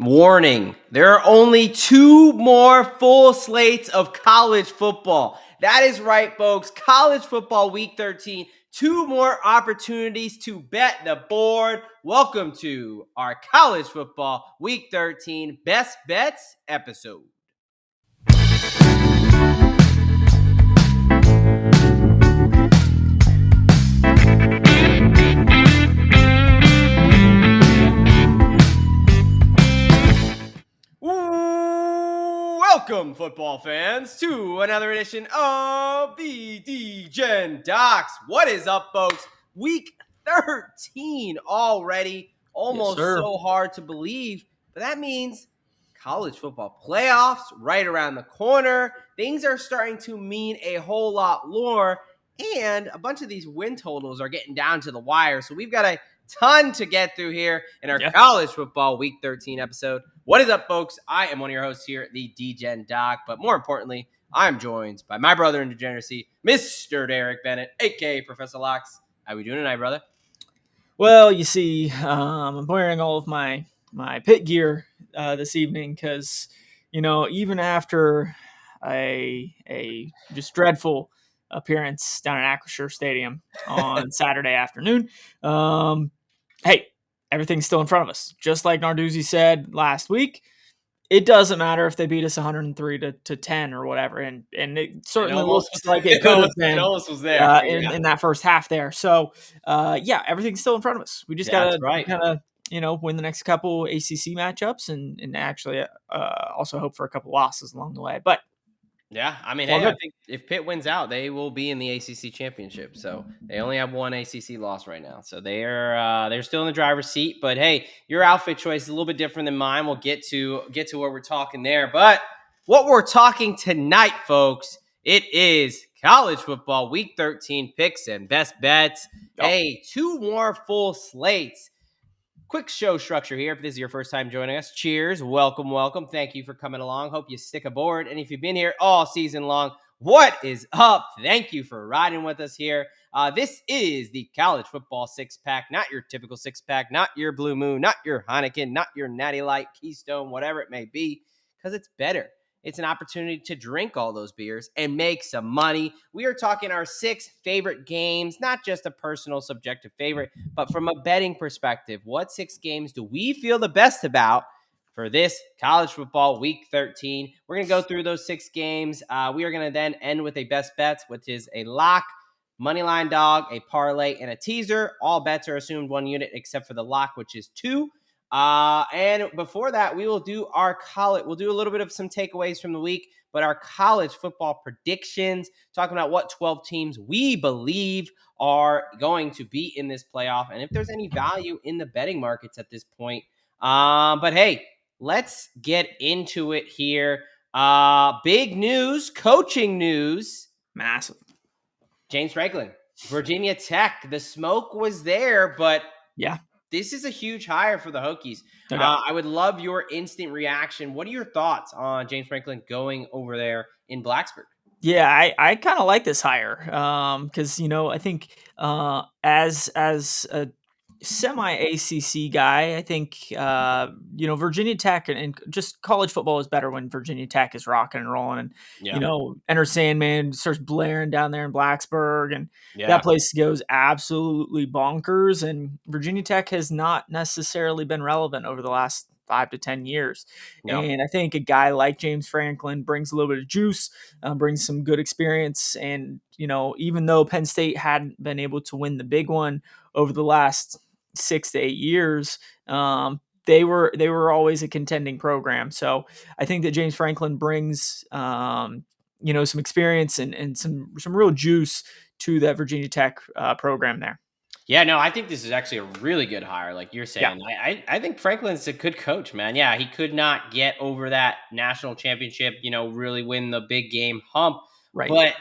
Warning, there are only 2 more full slates of college football. That is right, folks. College football week 13. 2 more opportunities to bet the board. Welcome to our college football week 13 best bets episode. Welcome, football fans, to another edition of the DGen Docs. What is up, folks? Week 13 already. Almost so hard to believe, but that means college football playoffs right around the corner. Things are starting to mean a whole lot more, and a bunch of these win totals are getting down to the wire. So we've got a ton to get through here in our college football week 13 episode. What is up, folks? I am one of your hosts here at the DGen Doc, but more importantly, I'm joined by my brother in degeneracy, Mr. Derek Bennett, aka Professor Locks. How we doing tonight, brother? Well, you see, I'm wearing all of my Pitt gear this evening because, even after a just dreadful appearance down at Acrisure Stadium on Saturday afternoon, hey, everything's still in front of us. Just like Narduzzi said last week, it doesn't matter if they beat us 103 to 10 or whatever, and it certainly looks like it could have been. It almost was there in that first half there. So, everything's still in front of us. We just got to kind of, win the next couple ACC matchups and actually also hope for a couple losses along the way. But yeah, I mean, hey, I think if Pitt wins out, they will be in the ACC championship. So they only have one ACC loss right now, so they're still in the driver's seat. But hey, your outfit choice is a little bit different than mine. We'll get to what we're talking there. But what we're talking tonight, folks, it is college football week 13 picks and best bets. Hey, 2 more full slates. Quick show structure here. If this is your first time joining us, cheers, welcome. Thank you for coming along. Hope you stick aboard. And if you've been here all season long, what is up? Thank you for riding with us here. This is the college football 6-pack, not your typical 6-pack, not your Blue Moon, not your Heineken, not your Natty Light, Keystone, whatever it may be, because it's better. It's an opportunity to drink all those beers and make some money. We are talking our 6 favorite games, not just a personal subjective favorite, but from a betting perspective. What 6 games do we feel the best about for this college football week 13? We're going to go through those 6 games. We are going to then end with a best bets, which is a lock, moneyline dog, a parlay, and a teaser. All bets are assumed 1 unit except for the lock, which is 2. And before that, we will do our college. We'll do a little bit of some takeaways from the week, but our college football predictions, talking about what 12 teams we believe are going to be in this playoff, and if there's any value in the betting markets at this point. But hey, let's get into it here. Big news, coaching news. Massive. James Franklin, Virginia Tech. The smoke was there, but yeah. This is a huge hire for the Hokies. I would love your instant reaction. What are your thoughts on James Franklin going over there in Blacksburg? Yeah, I kind of like this hire because, I think as a semi-ACC guy, I think, Virginia Tech and just college football is better when Virginia Tech is rocking and rolling and, Enter Sandman starts blaring down there in Blacksburg and that place goes absolutely bonkers. And Virginia Tech has not necessarily been relevant over the last 5 to 10 years. And I think a guy like James Franklin brings a little bit of juice, brings some good experience. And, even though Penn State hadn't been able to win the big one over the last 6 to 8 years, they were always a contending program. So I think that James Franklin brings, some experience and some real juice to that Virginia Tech program there. Yeah, no, I think this is actually a really good hire, like you're saying. Yeah. I think Franklin's a good coach, man. Yeah, he could not get over that national championship, really win the big game hump. Right. But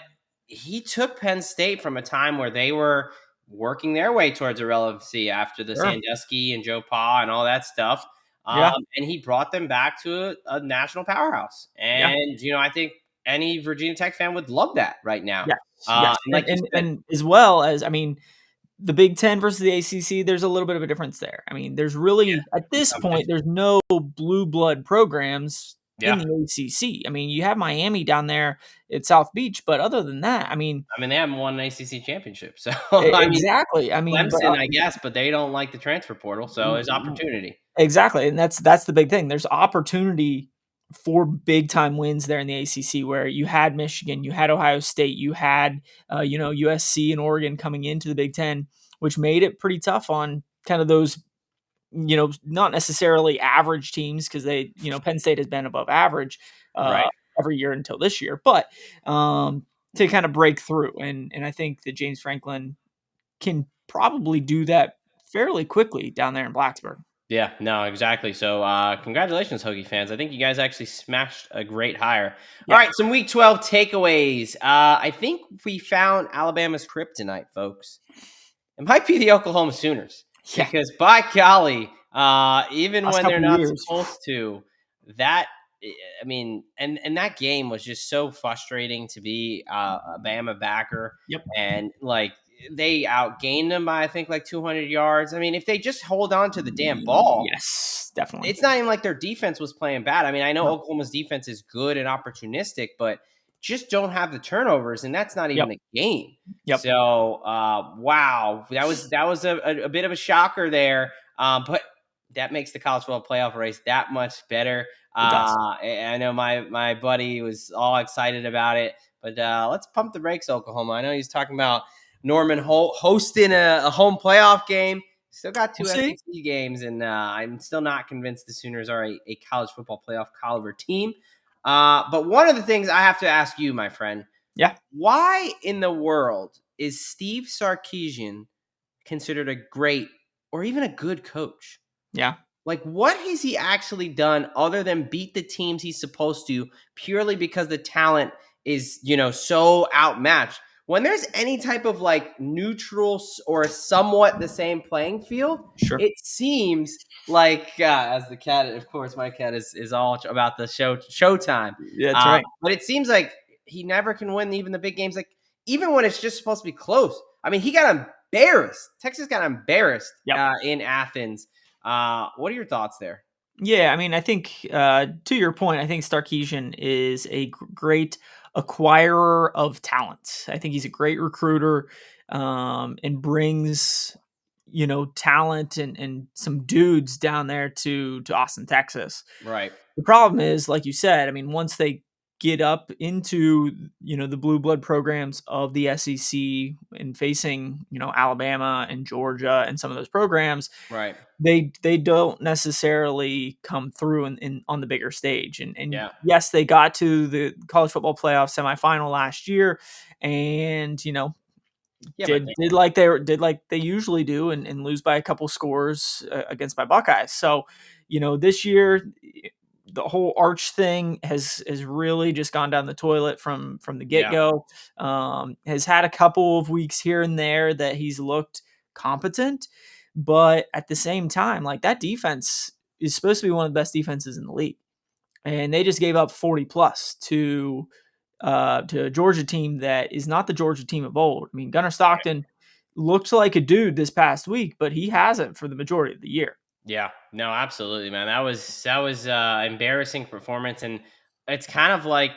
he took Penn State from a time where they were working their way towards irrelevancy after the Sandusky and Joe Pa and all that stuff. And he brought them back to a national powerhouse. And, I think any Virginia Tech fan would love that right now. Yeah. And as well as, the Big Ten versus the ACC, there's a little bit of a difference there. I mean, there's really at In this some point, ways. there's no blue blood programs in Yeah. the ACC. I mean, you have Miami down there at South Beach, but other than that, I mean, I mean, they haven't won an ACC championship, so I mean, exactly. I mean, but Clemson, I guess, but they don't like the transfer portal, so there's opportunity. exactly, and that's the big thing. There's opportunity for big time wins there in the ACC, where you had Michigan, you had Ohio State, you had USC and Oregon coming into the Big Ten, which made it pretty tough on kind of those not necessarily average teams because Penn State has been above average uh, Right. every year until this year, but to kind of break through, and I think that James Franklin can probably do that fairly quickly down there in Blacksburg. Yeah, no, exactly. So, congratulations, Hokie fans. I think you guys actually smashed a great hire. All Yeah, right, some Week 12 takeaways. I think we found Alabama's kryptonite, folks. It might be the Oklahoma Sooners yeah, because, by golly, even last when they're couple of not years. supposed to, that I mean, and that game was just so frustrating to be a Bama backer, Yep. and like they outgained them by I think like 200 yards. I mean, if they just hold on to the damn ball, Yes, definitely. it's not even like their defense was playing bad. I mean, I know No. Oklahoma's defense is good and opportunistic, but just don't have the turnovers, and that's not Yep. even a game. Yep. So, wow, that was a bit of a shocker there, but that makes the college football playoff race that much better. It does. I know my buddy was all excited about it, but let's pump the brakes, Oklahoma. I know he's talking about Norman hosting a home playoff game. Still got We'll two see. SEC games, and I'm still not convinced the Sooners are a college football playoff caliber team. But one of the things I have to ask you, my friend, Yeah. why in the world is Steve Sarkisian considered a great or even a good coach? Yeah. Like, what has he actually done other than beat the teams he's supposed to purely because the talent is, so outmatched? When there's any type of like neutral or somewhat the same playing field, Sure. it seems like as the cat, of course, my cat is all about the showtime. Yeah, that's right. But it seems like he never can win even the big games. Like even when it's just supposed to be close. I mean, he got embarrassed. Texas got embarrassed Yep. in Athens. What are your thoughts there? Yeah, I mean, I think to your point, I think Starkeesian is a great acquirer of talent. I think he's a great recruiter and brings talent and some dudes down there to Austin, Texas. Right, The problem is, like you said, I mean, once they get up into the blue blood programs of the SEC and facing Alabama and Georgia and some of those programs, right. they don't necessarily come through in on the bigger stage. And Yeah, yes, they got to the college football playoff semifinal last year, and yeah, but did like they usually do and lose by a couple scores against my Buckeyes. So, this year the whole arch thing has really just gone down the toilet from the get yeah, go. Has had a couple of weeks here and there that he's looked competent, but at the same time, like that defense is supposed to be one of the best defenses in the league, and they just gave up 40 plus to a Georgia team that is not the Georgia team of old. I mean, Gunnar Stockton looked like a dude this past week, but he hasn't for the majority of the year. yeah. No, absolutely, man. That was embarrassing performance, and it's kind of like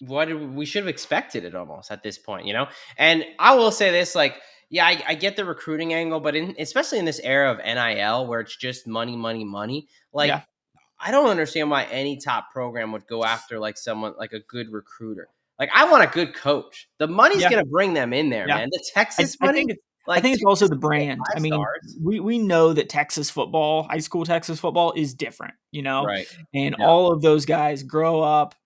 we should have expected it almost at this point. And I will say this, like, yeah, I get the recruiting angle, but especially in this era of NIL where it's just money, money, money. Like, Yeah, I don't understand why any top program would go after like someone like a good recruiter. Like I want a good coach. The money's yeah, gonna bring them in there, yeah. man. The I, Texas I money, think it's I like think it's also Texas the can get brand. I five mean, stars. we know that Texas football, high school Texas football, is different, Right. and Yeah. all of those guys grow up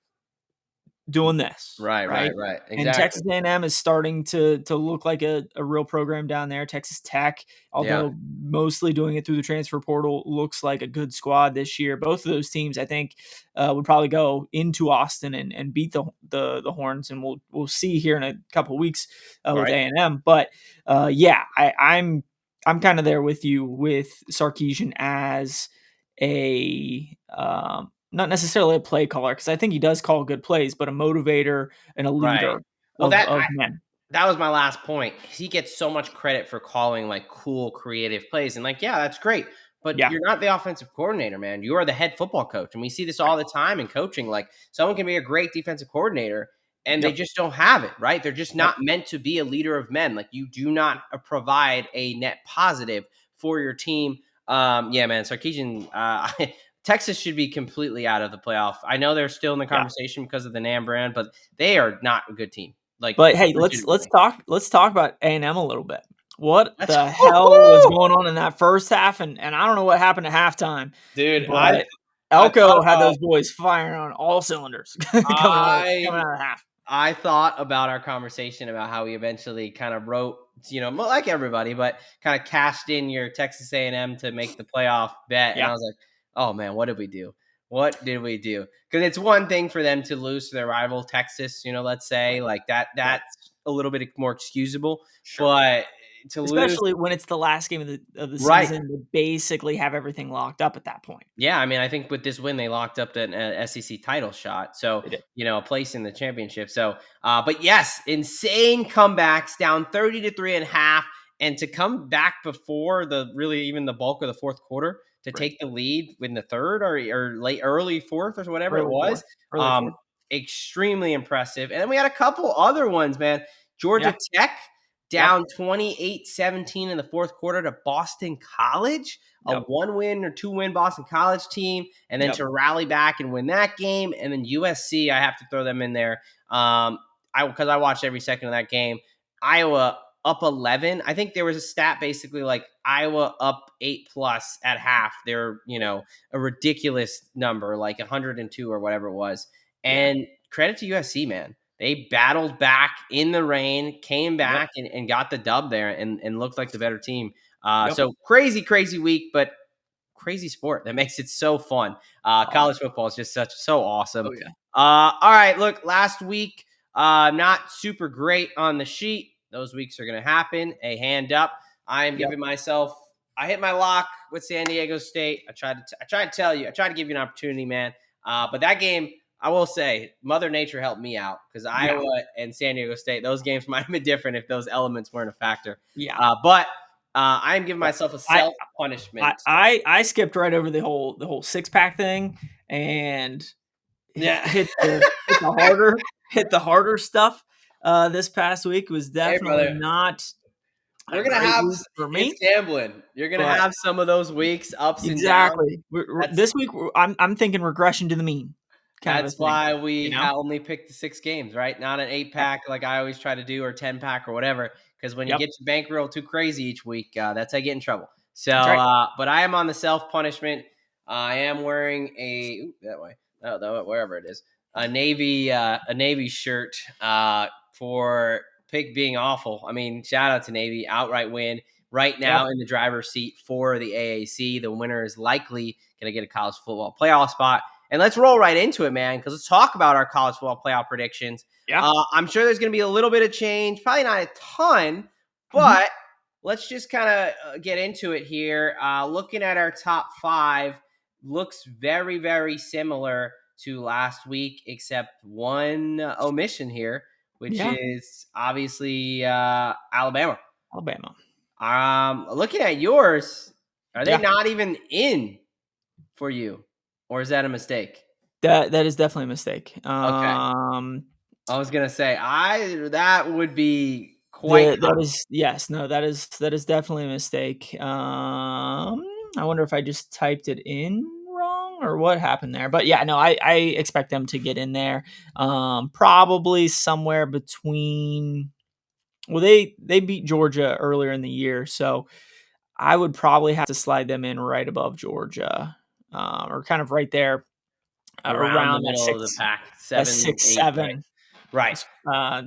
doing this, Right, right? right, right. And Exactly. Texas A&M is starting to look like a real program down there. Texas Tech, Yeah. although mostly doing it through the transfer portal, looks like a good squad this year. Both of those teams, I think, would probably go into Austin and beat the Horns, and we'll see here in a couple of weeks with Right. A&M. But yeah, I'm kind of there with you with Sarkeesian as a not necessarily a play caller because I think he does call good plays, but a motivator and a Right. leader Well, of men. that was my last point. He gets so much credit for calling like cool, creative plays, and like, yeah, that's great. But Yeah, you're not the offensive coordinator, man. You are the head football coach, and we see this right. all the time in coaching. Like, someone can be a great defensive coordinator, and they Yep, just don't have it, right? They're just yep. not meant to be a leader of men. Like, you do not provide a net positive for your team. Yeah, man. Sarkisian, Texas should be completely out of the playoff. I know they're still in the Yeah. conversation because of the Nam brand, but they are not a good team. Like, But hey, legitimately. let's talk about A&M a little bit. What Let's the hell was going on in that first half? And I don't know what happened at halftime, dude. but I thought Elko had about those boys firing on all cylinders coming I out of half. I thought about our conversation about how we eventually kind of wrote, like everybody, but kind of cashed in your Texas A&M to make the playoff bet, and Yeah, I was like, oh man, what did we do? What did we do? Because it's one thing for them to lose to their rival Texas, let's say right, like that. right. That's a little bit more excusable, Sure. but to lose, Especially when it's the last game of the right? season, they basically have everything locked up at that point. Yeah, I mean, I think with this win, they locked up an SEC title shot. So, They did. a place in the championship. So, but yes, insane comebacks down 30 to 3.5. And to come back before even the bulk of the fourth quarter to Right. take the lead in the third or late, early fourth or whatever it Early was, fourth. Early um, fourth. extremely impressive. And then we had a couple other ones, man. Georgia Yeah. Tech Yep. down 28-17 in the fourth quarter to Boston College, a Yep. 1-win or 2-win Boston College team, and then Yep. to rally back and win that game. And then USC, I have to throw them in there. Because I watched every second of that game. Iowa up 11. I think there was a stat basically like Iowa up 8 plus at half. They're, a ridiculous number, like 102 or whatever it was. Yeah. And credit to USC, man. They battled back in the rain, came Yep. back and got the dub there and looked like the better team. Yep. So crazy, crazy week, but crazy sport that makes it so fun. Oh, College football is just so awesome. oh yeah. All right, look, last week, not super great on the sheet. Those weeks are going to happen. A hand up. I am Yep. giving myself. I hit my lock with San Diego State. I tried to tell you. I tried to give you an opportunity, man. But that game, I will say, Mother Nature helped me out because Yeah. Iowa and San Diego State, those games might have been different if those elements weren't a factor. Yeah. But I am giving Yeah. myself a I self I punishment. I I skipped right over the whole six-pack thing and Yeah. hit the harder stuff, this past week was Hey, definitely brother. not a We're gonna great have week for it's me, gambling. You're gonna but have some of those weeks, ups and downs. exactly. That's This week, I'm thinking regression to the mean kind of a that's thing, why you we know? only pick the 6 games, right? Not an eight Yep, pack like I always try to do, or 10 pack or whatever. Because when you yep, get your bankroll too crazy each week, that's how you get in trouble. So, that's right. but I am on the self punishment. I am wearing that way. No, wherever it is, a navy shirt. For pick being awful. I mean, shout out to Navy, outright win. Right Yeah, now in the driver's seat for the AAC. The winner is likely going to get a college football playoff spot. And let's roll right into it, man, because let's talk about our college football playoff predictions. yeah, I'm sure there's going to be a little bit of change, probably not a ton, mhm, but let's just kind of get into it here. Looking at our top five, looks very, very similar to last week, except one omission here, which yeah, is obviously Alabama. Alabama. Looking at yours, are they Yeah, not even in for you, or is that a mistake? that is definitely a mistake. Okay. I was gonna say I that would be quite That is yes, no, that is definitely a mistake. I wonder if I just typed it in wrong or what happened there. But yeah, no, I expect them to get in there. Probably somewhere between. Well, they beat Georgia earlier in the year, so I would probably have to slide them in right above Georgia, or kind of right there around the around middle of the pack, that 7, six 8, right? seven. Right. Uh,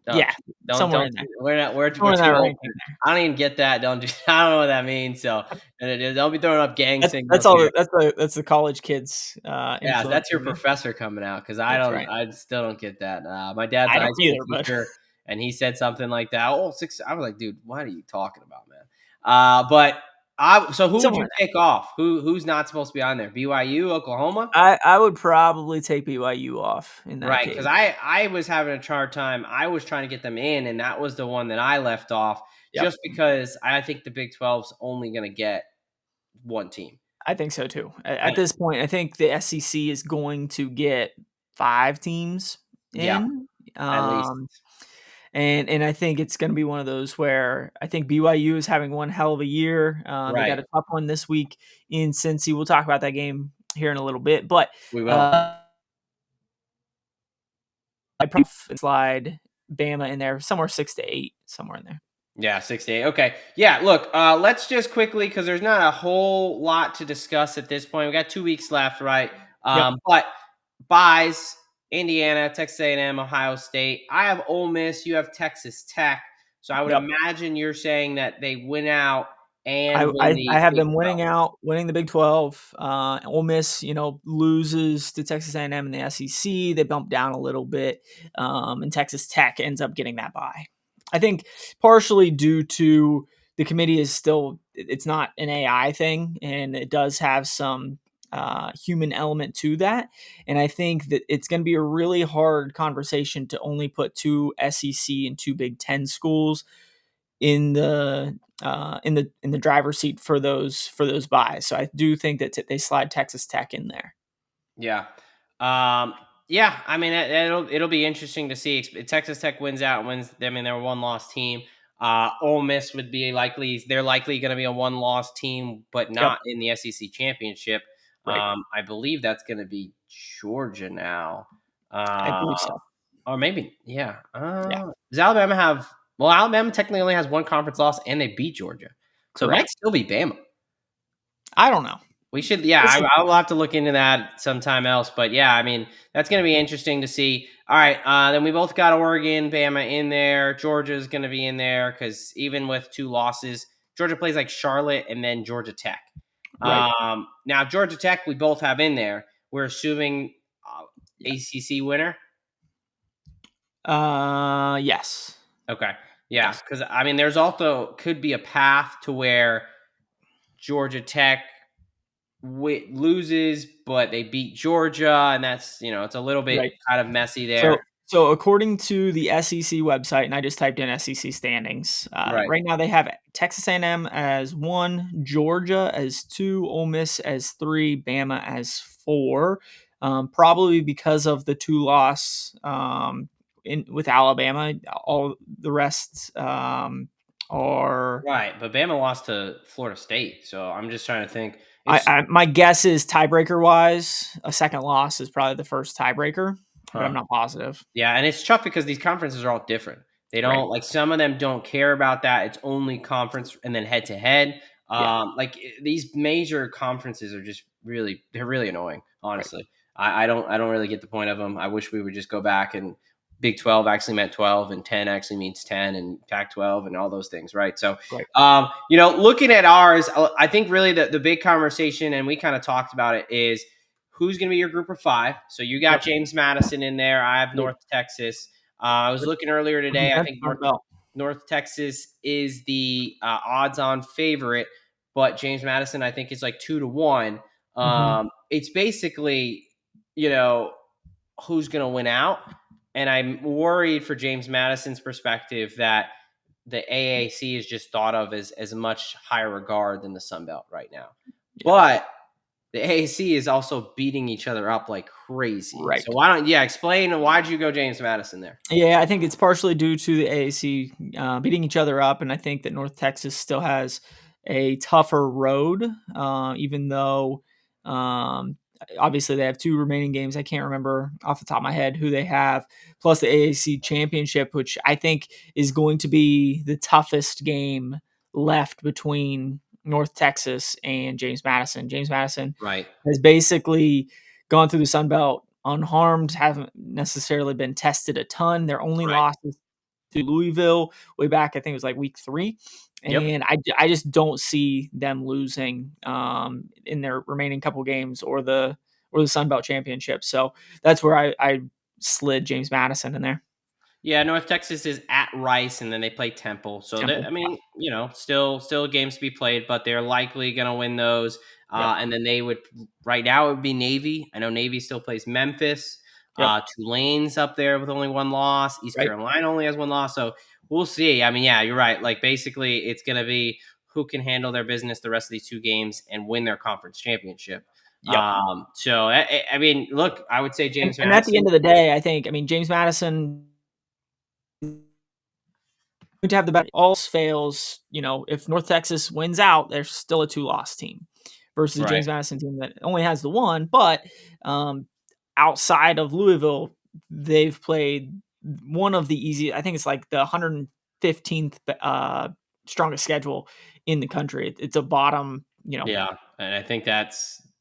No, yeah, somewhere don't. in there, We're not. We're somewhere in that too old. ranking. I don't even get that. Don't do. I don't know what that means. So, don't be throwing up gang That's signals all. here. That's the college kids Yeah, that's your influencing me. professor coming out because I That's don't. right. I still don't get that. My dad's I a high don't school either, but teacher, and he said something like that. Oh, six. I was like, dude, what are you talking about, man? But So who would you somewhere in take off? Who's not supposed to be on there? BYU, Oklahoma? there. I would probably take BYU off in that Right, case. because I was having a hard time. I was trying to get them in, and that was the one that I left off Yep. just because I think the Big 12's only gonna get one team. I think so too. At And this point, I think the SEC is going to get 5 teams yeah, in. at least. Um, and I think it's gonna be one of those where I think BYU is having one hell of a year. They got Right. a tough one this week in Cincy. We'll talk about that game here in a little bit, but, We will. uh, I'd probably slide Bama in there somewhere 6 to 8, somewhere in there. Yeah, 68. Okay. Yeah, look, let's just quickly because there's not a whole lot to discuss at this point. We got 2 weeks left, right? Yep, But buys Indiana, Texas A&M, Ohio State. I have Ole Miss. You have Texas Tech. So I would yep. imagine you're saying that they win out I and win I I the have Big them 12. winning out, winning the Big 12. Ole Miss, loses to Texas A&M in the SEC. They bump down a little bit, and Texas Tech ends up getting that bye. I think partially due to the committee is still it's not an AI thing, and it does have some human element to that. And I think that it's going to be a really hard conversation to only put two SEC and two Big Ten schools in the driver's seat for those buys. So I do think that they slide Texas Tech in there. Yeah. Um, yeah, I mean it'll be interesting to see. Texas Tech wins out, wins. I mean they're a one loss team. Ole Miss would be likely. They're likely going to be a one loss team, but Yep. not in the SEC championship. Right. I believe that's going to be Georgia now, I uh, believe so. or maybe yeah. Yeah. Does Alabama have? Well, Alabama technically only has one conference loss, and they beat Georgia, so it might Correct. still be Bama. I don't know. We should, yeah. We'll see. I will have to look into that sometime else. But yeah, I mean, that's going to be interesting to see. All right, then we both got Oregon, Bama in there. Georgia's going to be in there because even with 2 losses, Georgia plays like Charlotte and then Georgia Tech. Right. Now Georgia Tech, we both have in there. We're assuming Yeah. ACC winner. Yes. Okay, yeah, Yes. because I mean, there's also could be a path to where Georgia Tech loses, but they beat Georgia, and that's it's a little bit Right. kind of messy there. So according to the SEC website, and I just typed in SEC standings, Right, right now they have Texas A&M as 1, Georgia as 2, Ole Miss as 3, Bama as 4. Probably because of the 2 loss in with Alabama, all the rest are. right. But Bama lost to Florida State, so I'm just trying to think. It's My guess is tiebreaker wise, a second loss is probably the first tiebreaker, but I'm huh. not positive. Yeah, and it's tough because these conferences are all different. They Right. don't like some of them don't care about that. It's only conference and then head to head. Yeah. These major conferences are just they're really annoying. Right. Honestly, I don't really get the point of them. I wish we would just go back and Big 12 actually meant 12 and 10 actually means 10 and Pac 12 and all those things, right? So, Right. looking at ours, I think really the big conversation, and we kind of talked about it, is who's going to be your group of 5. So you got Yep. James Madison in there. I have Right. North Texas. I was looking earlier today. I That's think Sun Belt. North Texas is the odds-on favorite, but James Madison I think is like 2 to 1. Mhm. It's basically you know who's going to win out, and I'm worried for James Madison's perspective that the AAC is just thought of as much higher regard than the Sun Belt right now, Yeah. but the AAC is also beating each other up like crazy. So Right. why don't explain why'd you go James Madison there? Yeah, I think it's partially due to the AAC beating each other up, and I think that North Texas still has a tougher road, even though um, obviously they have 2 remaining games. I can't remember off the top of my head who they have, plus the AAC championship, which I think is going to be the toughest game left between North Texas and James Madison. James Madison Right. has basically gone through the Sun Belt unharmed, haven't necessarily been tested a ton. Their only Right. losses to Louisville way back, I think it was like week 3. Yep. And I just don't see them losing in their remaining couple games or the Sun Belt Championship. So that's where I slid James Madison in there. Yeah, North Texas is at Rice, and then they play Temple. So Temple. I mean, still games to be played, but they're likely going to win those. Yep. And then they would right now it would be Navy. I know Navy still plays Memphis. Yep. Tulane's up there with only one loss. East Right. Carolina only has one loss. So we'll see. I mean, yeah, you're right. Like basically, it's going to be who can handle their business the rest of these two games and win their conference championship. Yep. So I mean, look, I would say James And at the Madison. end of the day, I think, I mean, James Madison to have the best. All fails, if North Texas wins out, they're still a 2-loss team versus Right. James Madison team that only has the one. But um, outside of Louisville, they've played one of the easy. I think it's like the 115th strongest schedule in the country. It's a bottom, Yeah, and I think that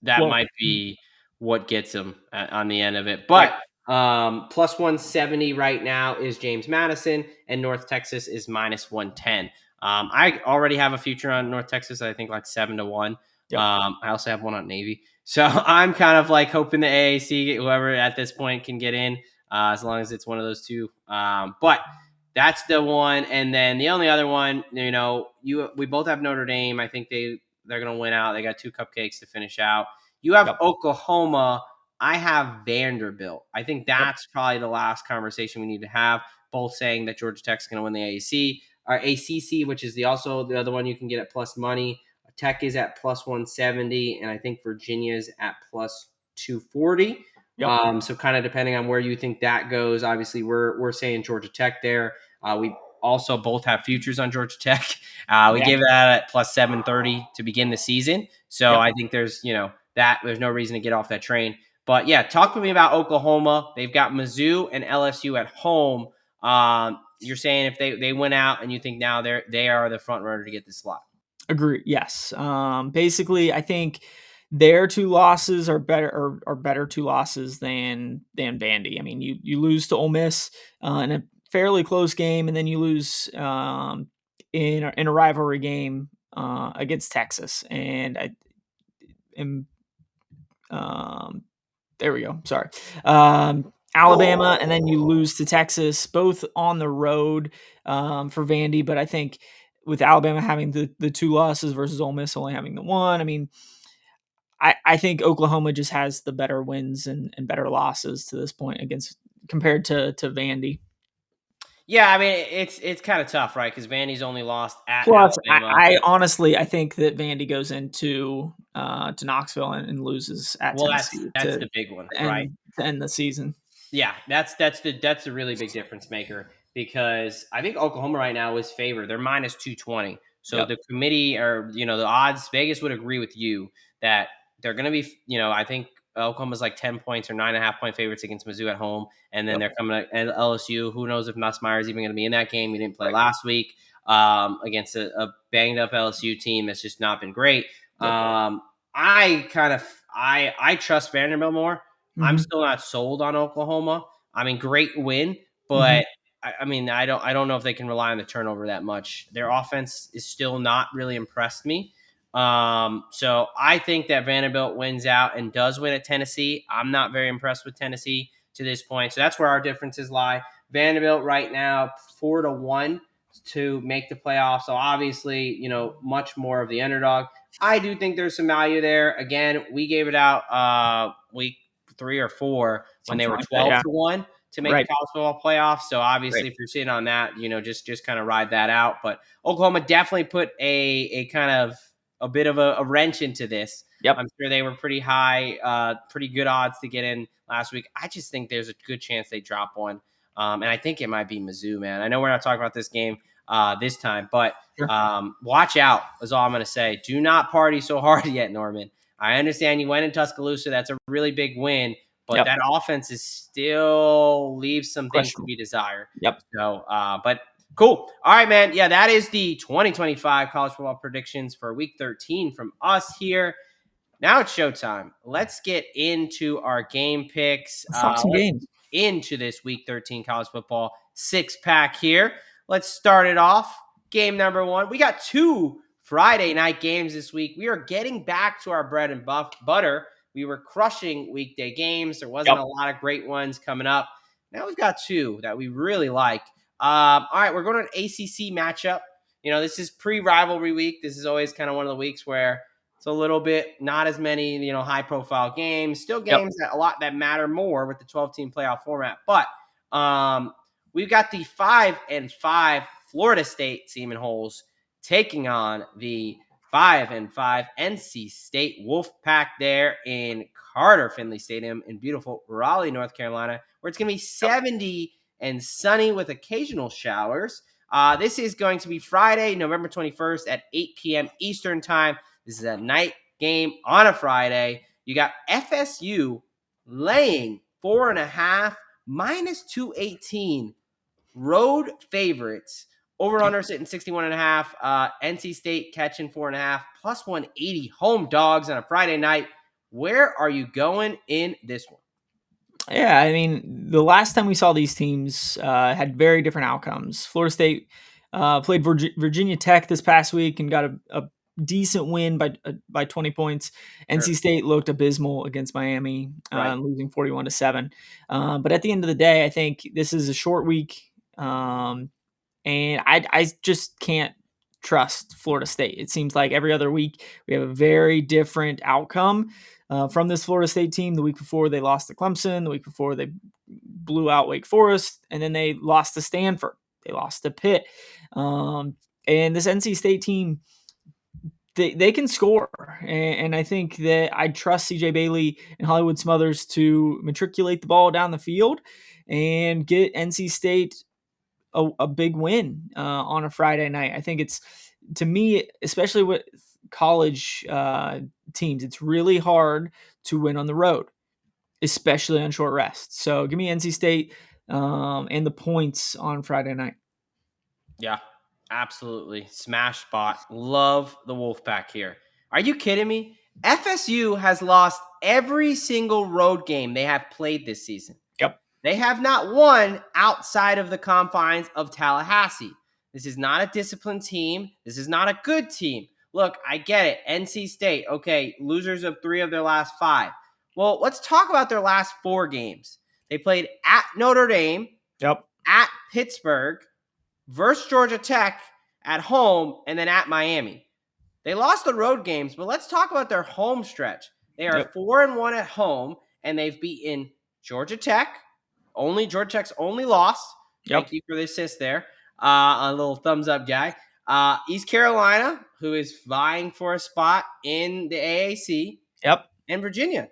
12. might be what gets him on the end of it. Right. But plus 170 right now is James Madison, and North Texas is minus 110. I already have a future on North Texas. I think like 7-1. Yep. I also have one on Navy, so I'm kind of like hoping the AAC, whoever at this point can get in, as long as it's one of those two. But that's the one, and then the only other one, we both have Notre Dame. I think they're going to win out. They got two cupcakes to finish out. You have Yep. Oklahoma. I have Vanderbilt. I think Yep. that's probably the last conversation we need to have. Both saying that Georgia Tech's going to win the AAC or ACC, which is also the other one you can get at plus money. Tech is at plus 170, and I think Virginia is at plus 240. Yep. So kind of depending on where you think that goes. Obviously, we're saying Georgia Tech there. We also both have futures on Georgia Tech. We Yeah. gave that at plus 730 to begin the season. So Yep. I think there's there's no reason to get off that train. But yeah, talk to me about Oklahoma. They've got Mizzou and LSU at home. You're saying if they went out, and you think now they are the front runner to get the slot. Agree. Yes. Basically, I think their 2 losses are better 2 losses than Vandy. I mean, you lose to Ole Miss in a fairly close game, and then you lose in a rivalry game against Texas. And I am there we go. Sorry. Alabama, and then you lose to Texas, both on the road for Vandy. But I think with Alabama having the 2 losses versus Ole Miss only having the one, I mean, I think Oklahoma just has the better wins and better losses to this point against compared to Vandy. Yeah, I mean it's kind of tough, right? Because Vandy's only lost at Plus, Alabama. I honestly I think that Vandy goes into to Knoxville and loses at Well, Tennessee that's the big one, right? to end the season. Yeah, that's a really big difference maker because I think Oklahoma right now is favored. They're minus 220. So Yep. the committee or the odds, Vegas would agree with you that they're going to be, I think Oklahoma's like 10 points or 9.5 point favorites against Mizzou at home. And then Yep. they're coming at LSU. Who knows if Nussmeier's even going to be in that game? He didn't play Right. last week against a banged up LSU team that's just not been great. Yep. I trust Vanderbilt more. I'm Mhm. still not sold on Oklahoma. I mean, great win, Mhm. but I mean, I don't know if they can rely on the turnover that much. Their offense is still not really impressed me. So I think that Vanderbilt wins out and does win at Tennessee. I'm not very impressed with Tennessee to this point. So that's where our differences lie. Vanderbilt right now 4-1 to make the playoffs. So obviously, much more of the underdog. I do think there's some value there. Again, we gave it out week 3 or 4 when they Something were like that, 12 yeah. to 1 to make the Right. college football playoffs. So Right. obviously, if you're sitting on that, just kind of ride that out. But Oklahoma definitely put a kind of a bit of a wrench into this. Yep. I'm sure they were pretty high, pretty good odds to get in last week. I just think there's a good chance they drop one. And I think it might be Mizzou, man. I know we're not talking about this game this time, but Sure. watch out is all I'm going to say. Do not party so hard yet, Norman. I understand you went in Tuscaloosa. That's a really big win, but Yep. that offense is still leaves some things to Questionable. be desired. Yep. So, but cool. All right, man. Yeah, that is the 2025 college football predictions for week 13 from us here. Now it's showtime. Let's get into our game picks. Let's talk some Let's games. into this week 13 college football 6-pack here. Let's start it off. Game number 1. We got 2 Friday night games this week. We are getting back to our bread and butter. We were crushing weekday games. There wasn't Yep. a lot of great ones coming up. Now we've got two that we really like. All right, we're going to an ACC matchup. This is pre-rivalry week. This is always kind of one of the weeks where it's a little bit not as many, high-profile games. Still Yep. games that matter more with the 12-team playoff format. But we've got the 5-5 Florida State Seminoles taking on the 5-5 NC State Wolfpack there in Carter Finley Stadium in beautiful Raleigh, North Carolina, where it's going to be 70 and sunny with occasional showers. This is going to be Friday, November 21st at 8 p.m. Eastern Time. This is a night game on a Friday. You got FSU laying 4.5 minus 218 road favorites. Over under sitting 61.5. NC State catching 4.5 plus 180 home dogs on a Friday night. Where are you going in this one? Yeah, I mean, the last time we saw these teams had very different outcomes. Florida State played Virginia Tech this past week and got a decent win by 20 points. Sure. NC State looked abysmal against Miami, Right. losing 41-7. But at the end of the day, I think this is a short week, and I just can't trust Florida State. It seems like every other week we have a very different outcome from this Florida State team. The week before they lost to Clemson. The week before they blew out Wake Forest, and then they lost to Stanford. They lost to Pitt. And this NC State team, they can score. And I think that I trust CJ Bailey and Hollywood Smothers to matriculate the ball down the field and get NC State a big win on a Friday night. I think it's, to me, especially with college teams, it's really hard to win on the road, especially on short rest. So give me NC State and the points on Friday night. Yeah, absolutely. Smash spot. Love the Wolfpack here. Are you kidding me? FSU has lost every single road game they have played this season. Yep. They have not won outside of the confines of Tallahassee. This is not a disciplined team. This is not a good team. Look, I get it. NC State, okay, losers of 3 of their last 5. Well, let's talk about their last 4 games. They played at Notre Dame, Yep, at Pittsburgh, versus Georgia Tech, at home, and then at Miami. They lost the road games, but let's talk about their home stretch. They are 4-1 at home, and they've beaten Georgia Tech. Georgia Tech's only loss. Thank you for the assist there. A little thumbs up, guy. East Carolina, who is vying for a spot in the AAC. Yep. And Virginia.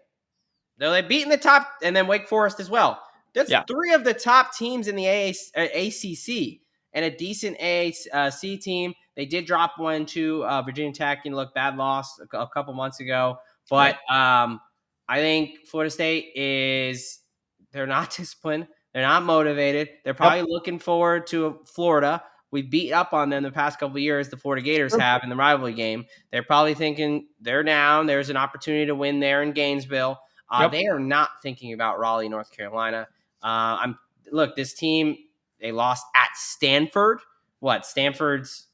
Though they've beaten the top, and then Wake Forest as well. That's 3 of the top teams in the ACC and a decent AAC team. They did drop one to Virginia Tech. Bad loss a couple months ago. But I think Florida State they're not disciplined. They're not motivated. They're probably looking forward to Florida. We beat up on them the past couple of years, the Florida Gators have in the rivalry game. They're probably thinking they're down. There's an opportunity to win there in Gainesville. They are not thinking about Raleigh, North Carolina. Look, this team, they lost at Stanford. Stanford's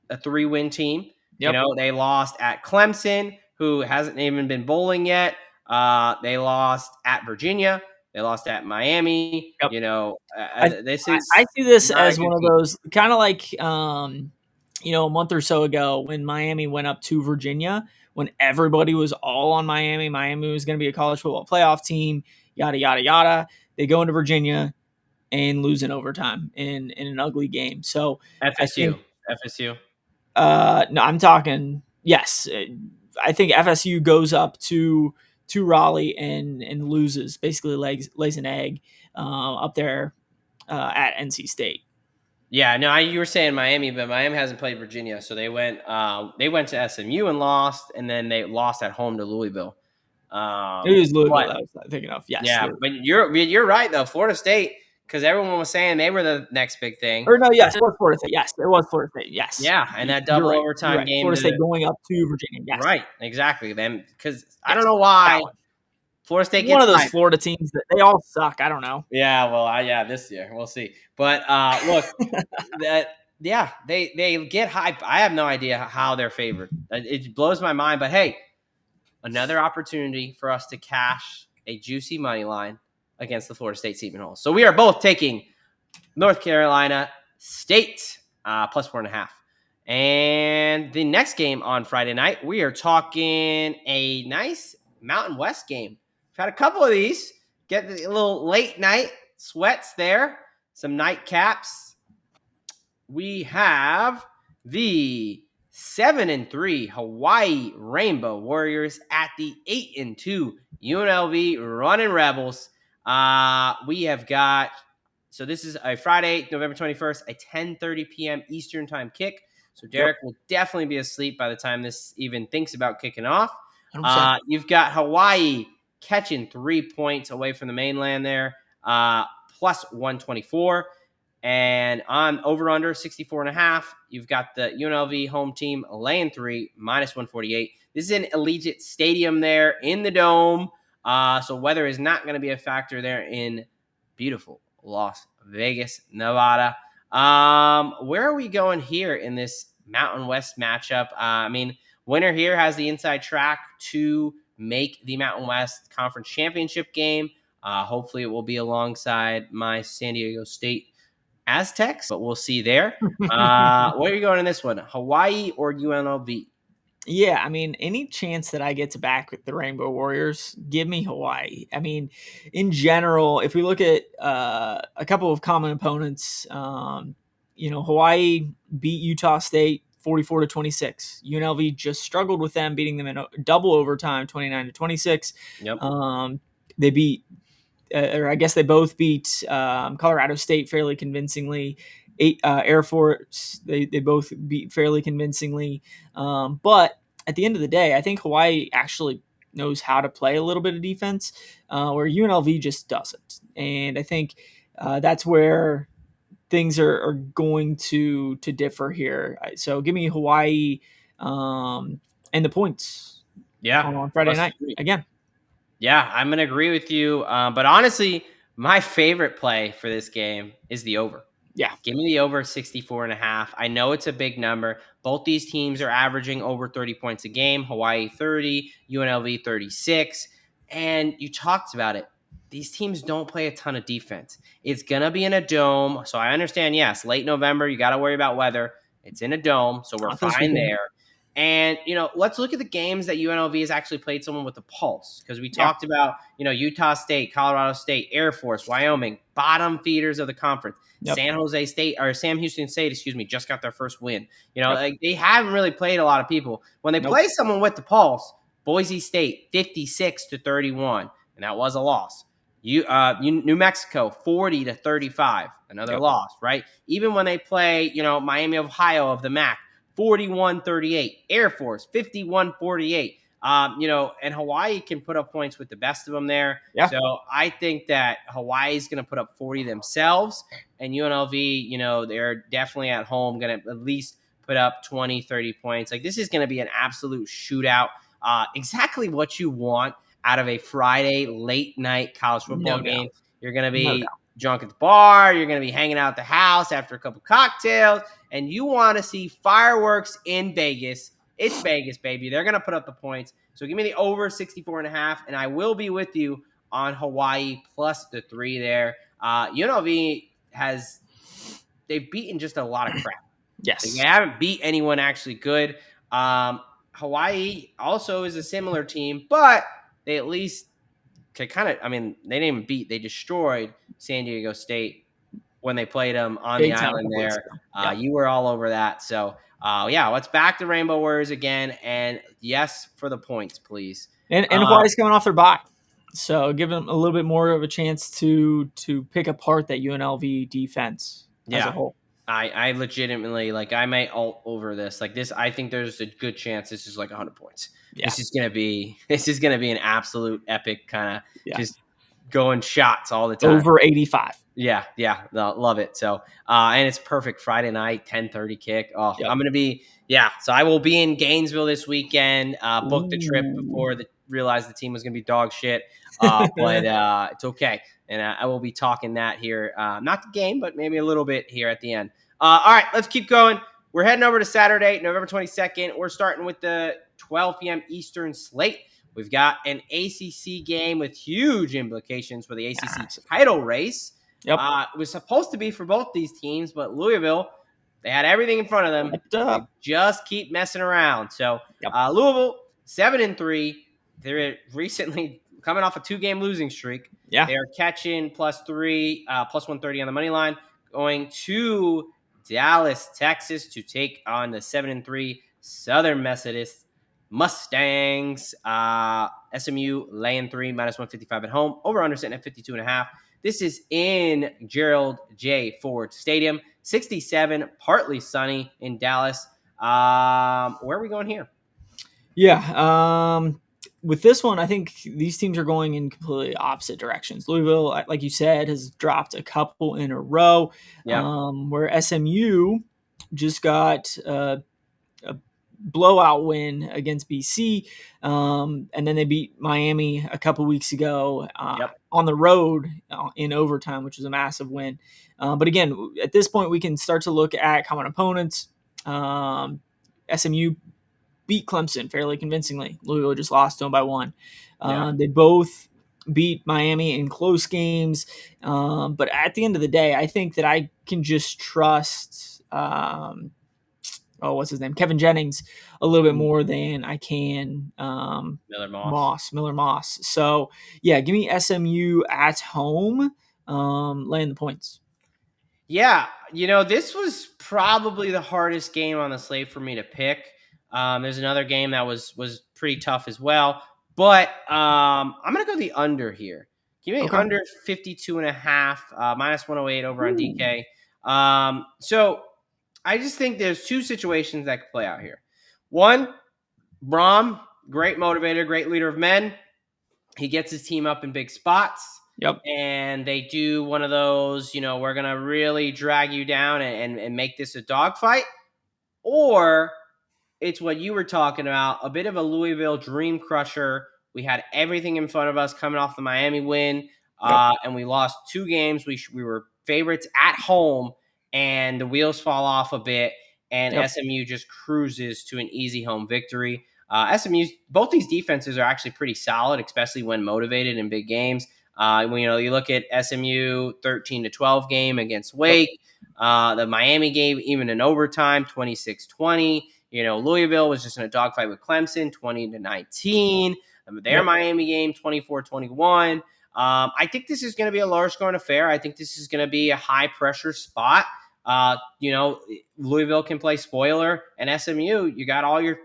a 3-win team. They lost at Clemson, who hasn't even been bowling yet. They lost at Virginia. They lost at Miami. Yep. I see this as one of those kind of like, a month or so ago when Miami went up to Virginia, when everybody was all on Miami. Miami was going to be a college football playoff team, yada, yada, yada. They go into Virginia and lose in overtime in an ugly game. So FSU. No, I'm talking, yes. I think FSU goes up to Raleigh and loses, basically lays an egg up there at NC State. Yeah, no, you were saying Miami, but Miami hasn't played Virginia, so they went to SMU and lost, and then they lost at home to Louisville. It was Louisville that I was thinking of. Yes, yeah, Louisville. but you're right though. Florida State, because everyone was saying they were the next big thing. Or no, yes, it was Florida State. Yes, it was Florida State. Yes. Yeah, and that double overtime game. Florida State going up to Virginia. Yes. Right, exactly. Then, because I don't know why Florida State gets one of those Florida teams that they all suck. I don't know. Yeah, well, this year we'll see. But look, they get hype. I have no idea how they're favored. It blows my mind. But hey, another opportunity for us to cash a juicy money line against the Florida State Seton So we are both taking North Carolina State plus 4.5. And the next game on Friday night, we are talking a nice Mountain West game. We've had a couple of these. Get a little late night sweats there, some nightcaps. We have the 7-3 Hawaii Rainbow Warriors at the 8-2 UNLV Running Rebels. We have got, so this is a Friday, November 21st, a 10:30 p.m. Eastern time kick. So Derek will definitely be asleep by the time this even thinks about kicking off. 100%. You've got Hawaii catching 3 points away from the mainland there, plus 124. And on over under 64.5, you've got the UNLV home team laying 3 minus 148. This is an Allegiant Stadium there in the dome. So weather is not going to be a factor there in beautiful Las Vegas, Nevada. Where are we going here in this Mountain West matchup? Winner here has the inside track to make the Mountain West Conference Championship game. Hopefully it will be alongside my San Diego State Aztecs, but we'll see there. Where are you going in this one? Hawaii or UNLV? Yeah, any chance that I get to back with the Rainbow Warriors, give me Hawaii. In general, if we look at a couple of common opponents, Hawaii beat Utah State 44-26. UNLV just struggled with them, beating them in double overtime, 29-26. Yep. They beat, or I guess they both beat Colorado State fairly convincingly. Air Force, they both beat fairly convincingly. But at the end of the day, I think Hawaii actually knows how to play a little bit of defense, where UNLV just doesn't. And I think that's where things are going to differ here. So give me Hawaii and the points. Yeah. On Friday night again. Yeah, I'm going to agree with you. But honestly, my favorite play for this game is the over. Yeah. Give me the over 64.5. I know it's a big number. Both these teams are averaging over 30 points a game. Hawaii 30, UNLV 36. And you talked about it. These teams don't play a ton of defense. It's going to be in a dome. So I understand, yes, late November, you got to worry about weather. It's in a dome, so we're fine there. And, let's look at the games that UNLV has actually played someone with a pulse, because we talked about, Utah State, Colorado State, Air Force, Wyoming, bottom feeders of the conference. Yep. Sam Houston State, just got their first win. Like they haven't really played a lot of people. When they play someone with the pulse, Boise State 56-31, and that was a loss. New Mexico 40-35, another loss, right? Even when they play, Miami of Ohio of the MAC, 41-38, Air Force 51-48. And Hawaii can put up points with the best of them there. Yeah. So I think that Hawaii is going to put up 40 themselves, and UNLV, they're definitely at home going to at least put up 20, 30 points. Like, this is going to be an absolute shootout. Exactly what you want out of a Friday late night college football game. You're going to be drunk at the bar. You're going to be hanging out at the house after a couple cocktails, and you want to see fireworks in Vegas. It's Vegas, baby. They're going to put up the points. So give me the over 64.5, and I will be with you on Hawaii plus the 3 there. UNLV they've beaten just a lot of crap. Yes. They haven't beat anyone actually good. Hawaii also is a similar team, but they at least could they didn't even beat. They destroyed San Diego State when they played them on the island there. You were all over that. So, let's back the Rainbow Warriors again. And yes, for the points, please. And Hawaii's coming off their bye. So give them a little bit more of a chance to pick apart that UNLV defense as a whole. I legitimately, I might alt over this. I think there's a good chance this is 100 points. Yeah. This is gonna be an absolute epic kind of just going shots all the time. Over 85. Yeah, love it. So, and it's perfect Friday night, 10:30 kick. Oh, yep. I'm gonna be So I will be in Gainesville this weekend. Booked the trip before realized the team was gonna be dog shit. But it's okay. And I will be talking that here. Not the game, but maybe a little bit here at the end. All right, let's keep going. We're heading over to Saturday, November 22nd. We're starting with the 12 p.m. Eastern slate. We've got an ACC game with huge implications for the ACC Yes. title race. Yep. It was supposed to be for both these teams, but Louisville, they had everything in front of them. Stepped up. They just keep messing around. So Yep. Louisville 7-3. They're recently coming off a 2-game losing streak. Yeah. They are catching +3, +130 on the money line, going to Dallas, Texas, to take on the 7-3 Southern Methodist Mustangs. SMU laying 3 -155 at home. Over under sitting at 52.5. This is in Gerald J. Ford Stadium. 67, partly sunny in Dallas. Where are we going here? Yeah. With this one, I think these teams are going in completely opposite directions. Louisville, like you said, has dropped a couple in a row. Yeah. Where SMU just got a blowout win against BC, and then they beat Miami a couple weeks ago Yep. on the road in overtime, which was a massive win. But again, at this point, we can start to look at common opponents. SMU beat Clemson fairly convincingly. Louisville just lost to them by 1. Yeah. They both beat Miami in close games. But at the end of the day, I think that I can just trust, what's his name? Kevin Jennings a little bit more than I can Miller Moss. Miller Moss. So, yeah, give me SMU at home, laying the points. Yeah, this was probably the hardest game on the slate for me to pick. There's another game that was pretty tough as well, but I'm gonna go the under here. Give me Okay. under 52.5, -108 over on Ooh. DK. So I just think there's two situations that could play out here. One, Brom, great motivator, great leader of men. He gets his team up in big spots. Yep. And they do one of those, we're going to really drag you down and make this a dogfight. Or it's what you were talking about, a bit of a Louisville dream crusher. We had everything in front of us coming off the Miami win, Yep. and we lost 2 games. We were favorites at home, and the wheels fall off a bit, and Yep. SMU just cruises to an easy home victory. SMU's both these defenses are actually pretty solid, especially when motivated in big games. You look at SMU 13-12 game against Wake, the Miami game even in overtime 26-20. Louisville was just in a dogfight with Clemson 20-19. Their Yep. Miami game 24-21. I think this is going to be a large scoring affair. I think this is going to be a high pressure spot. Louisville can play spoiler, and SMU, you got all your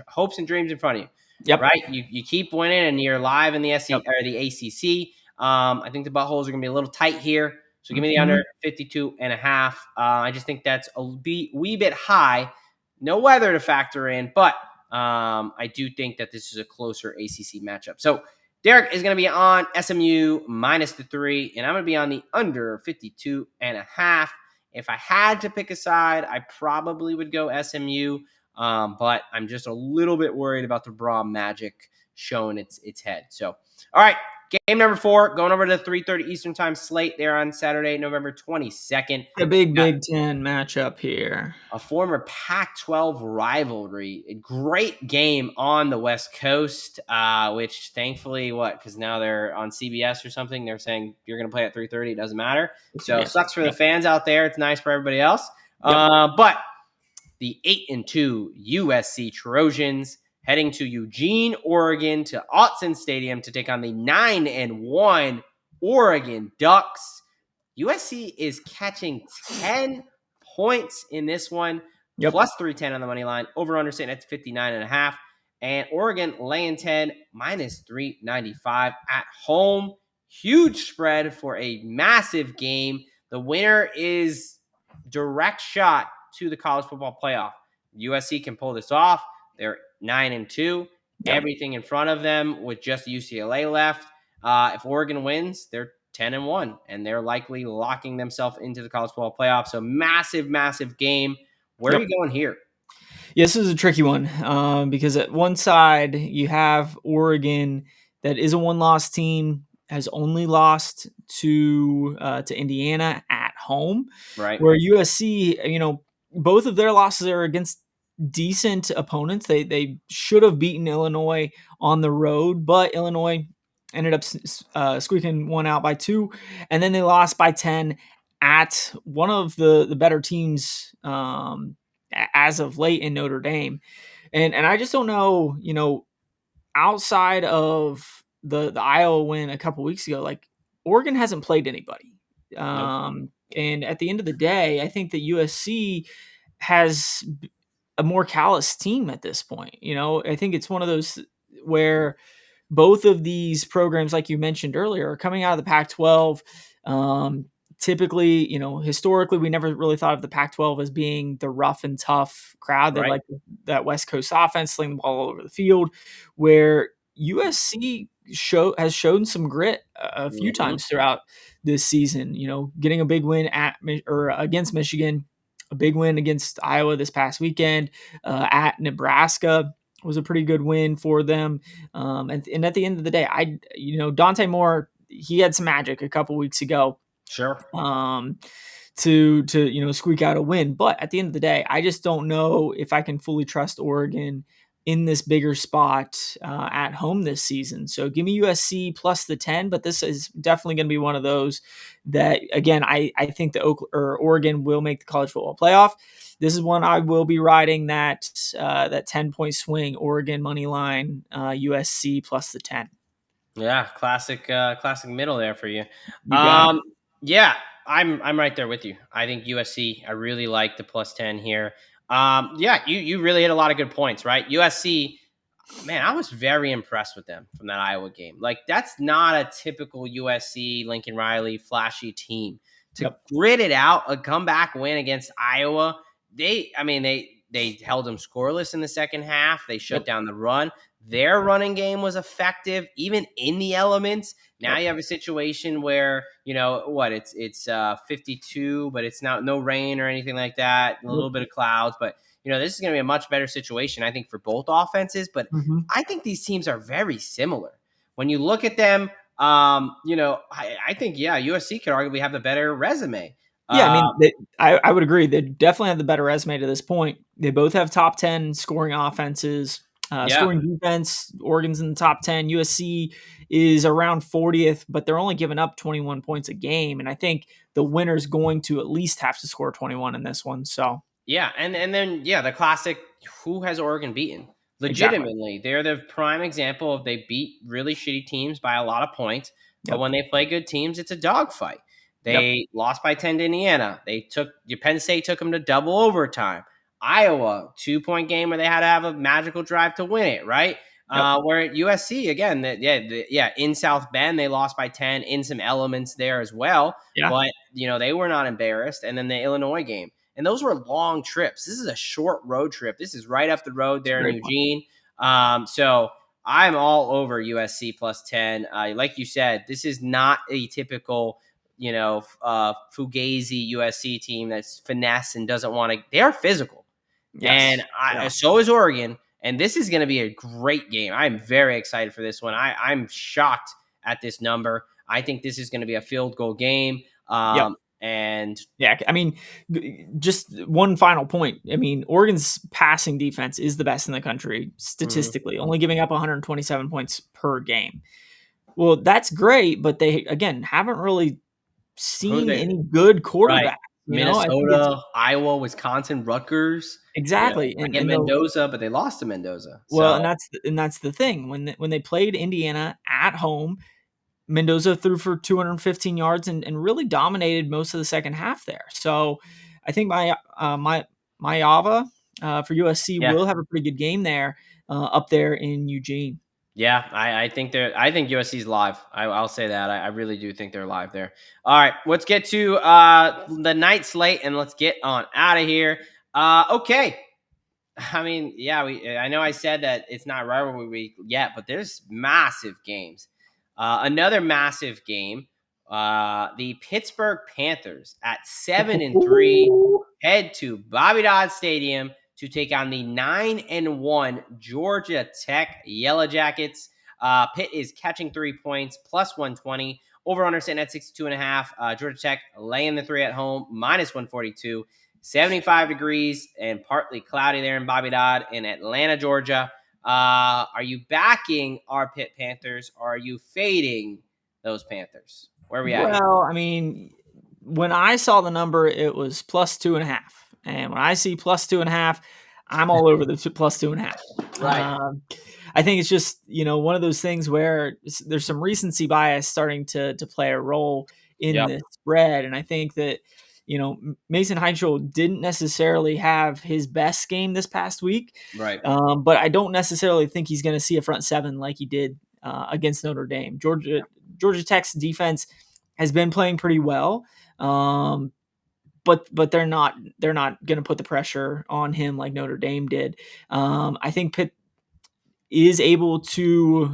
hopes and dreams in front of you. Yep. Right? You keep winning, and you're live in the Yep. or the ACC. I think the buttholes are going to be a little tight here. So give me the under 52.5. I just think that's a wee bit high. No weather to factor in, but I do think that this is a closer ACC matchup. So Derek is going to be on SMU -3, and I'm going to be on the under 52.5. If I had to pick a side, I probably would go SMU, but I'm just a little bit worried about the Brom magic showing its head. So, all right, game number 4, going over to the 3:30 Eastern Time slate there on Saturday, November 22nd. A big Big Ten matchup here. A former Pac-12 rivalry. A great game on the West Coast, which thankfully, because now they're on CBS or something, they're saying you're going to play at 3:30. It doesn't matter. So sucks for the fans out there. It's nice for everybody else. But the 8-2 USC Trojans heading to Eugene, Oregon, to Autzen Stadium to take on the 9-1 Oregon Ducks. USC is catching 10 points in this one, plus 310 on the money line. Over under sitting at 59.5. And Oregon laying 10, -395 at home. Huge spread for a massive game. The winner is direct shot to the college football playoff. USC can pull this off. They're 9-2. Everything in front of them with just UCLA left. If Oregon wins, they're 10-1, and they're likely locking themselves into the college football playoff. So massive, massive game. Where are you going here? Yeah, this is a tricky one because at one side you have Oregon that is a one-loss team, has only lost to Indiana at home, Right. where USC, both of their losses are against decent opponents. They should have beaten Illinois on the road, but Illinois ended up squeaking one out by 2, and then they lost by 10 at one of the better teams as of late in Notre Dame. And I just don't know, outside of the Iowa win a couple weeks ago, like Oregon hasn't played anybody. Nope. And at the end of the day, I think that USC has a more callous team at this point. I think it's one of those where both of these programs, like you mentioned earlier, are coming out of the Pac-12. Typically, historically, we never really thought of the Pac-12 as being the rough and tough crowd. They Right. like that West Coast offense, sling the ball all over the field, where USC has shown some grit a few Mhm. times throughout this season. Getting a big win or against Michigan, a big win against Iowa this past weekend, at Nebraska was a pretty good win for them. And at the end of the day, Dante Moore, he had some magic a couple weeks ago, Sure. um, to squeak out a win. But at the end of the day, I just don't know if I can fully trust Oregon in this bigger spot at home this season. So give me USC plus the 10, but this is definitely going to be one of those that, again, I think Oregon will make the college football playoff. This is one I will be riding that 10-point swing, Oregon money line, USC plus the 10. Yeah, classic middle there for you. You got it. Um, yeah, I'm right there with you. I think USC. I really like the +10 here. Yeah, you really hit a lot of good points, right? USC, man, I was very impressed with them from that Iowa game. Like, that's not a typical USC Lincoln Riley flashy team. To Yep. grit it out, a comeback win against Iowa. I mean, they held them scoreless in the second half. They shut Yep. down the run. Their running game was effective, even in the elements. Now Yep. you have a situation where it's 52, but it's not no rain or anything like that. A little Nope. bit of clouds, but this is going to be a much better situation, I think, for both offenses. But Mhm. I think these teams are very similar. When you look at them, I think, yeah, USC could arguably have the better resume. Yeah, I Uh, mean, I would agree. They definitely have the better resume to this point. They both have top 10 scoring offenses, yeah, scoring defense. Oregon's in the top 10. USC is around 40th, but they're only giving up 21 points a game. And I think the winner's going to at least have to score 21 in this one. So, yeah, and then yeah, the classic. Who has Oregon beaten? exactly. Legitimately, they're the prime example of they beat really shitty teams by a lot of points, but Yep. when they play good teams, it's a dogfight. Yep. They lost by 10 to Indiana. Penn State took them to double overtime. Iowa 2 point game where they had to have a magical drive to win it. Right. Yep. Where at USC again, in South Bend they lost by 10 in some elements there as well, Yeah. but they were not embarrassed. And then the Illinois game. And those were long trips. This is a short road trip. This is right up the road It's a there in great point. Eugene. So I'm all over USC +10. Like you said, this is not a typical, Fugazi USC team that's finesse and doesn't want to. They are physical, and Yes. Yeah. so is Oregon. And this is going to be a great game. I'm very excited for this one. I'm shocked at this number. I think this is going to be a field goal game. Yep. And Yeah, I mean, just one final point. I mean, Oregon's passing defense is the best in the country mhm. statistically, only giving up 127 points per game. Well, that's great, but they again haven't really Who seen they any good Right. quarterbacks. I think it's Minnesota, Iowa, Wisconsin, Rutgers. Yeah. exactly, I and get and the Mendoza, but they lost to Mendoza. well, So, and that's the thing when they played Indiana at home. Mendoza threw for 215 yards and really dominated most of the second half there. So I think my Ava for USC yeah. will have a pretty good game there up there in Eugene. Yeah, I think USC's live. I'll say that. I really do think they're live there. All right, let's get to the night slate and let's get on out of here. Okay. I mean, yeah, I know I said that it's not rivalry week yet, but there's massive games. Another massive game. The Pittsburgh Panthers at 7-3 head to Bobby Dodd Stadium to take on the 9-1 Georgia Tech Yellow Jackets. Pitt is catching 3 points plus 120. Over under sitting at 62.5. Georgia Tech laying the 3 at home minus 142. 75 degrees and partly cloudy there in Bobby Dodd in Atlanta, Georgia. Are you backing our Pitt Panthers or are you fading those Panthers? Where are we at here? Well, I mean, when I saw the number, it was plus 2.5. And when I see plus 2.5, I'm all over the plus 2.5. Right. I think it's just, one of those things where there's some recency bias starting to play a role in Yep. this spread. And I think that, Mason Heitchel didn't necessarily have his best game this past week. Right. But I don't necessarily think he's going to see a front seven like he did against Notre Dame. Georgia Tech's defense has been playing pretty well, but they're not going to put the pressure on him like Notre Dame did. I think Pitt is able to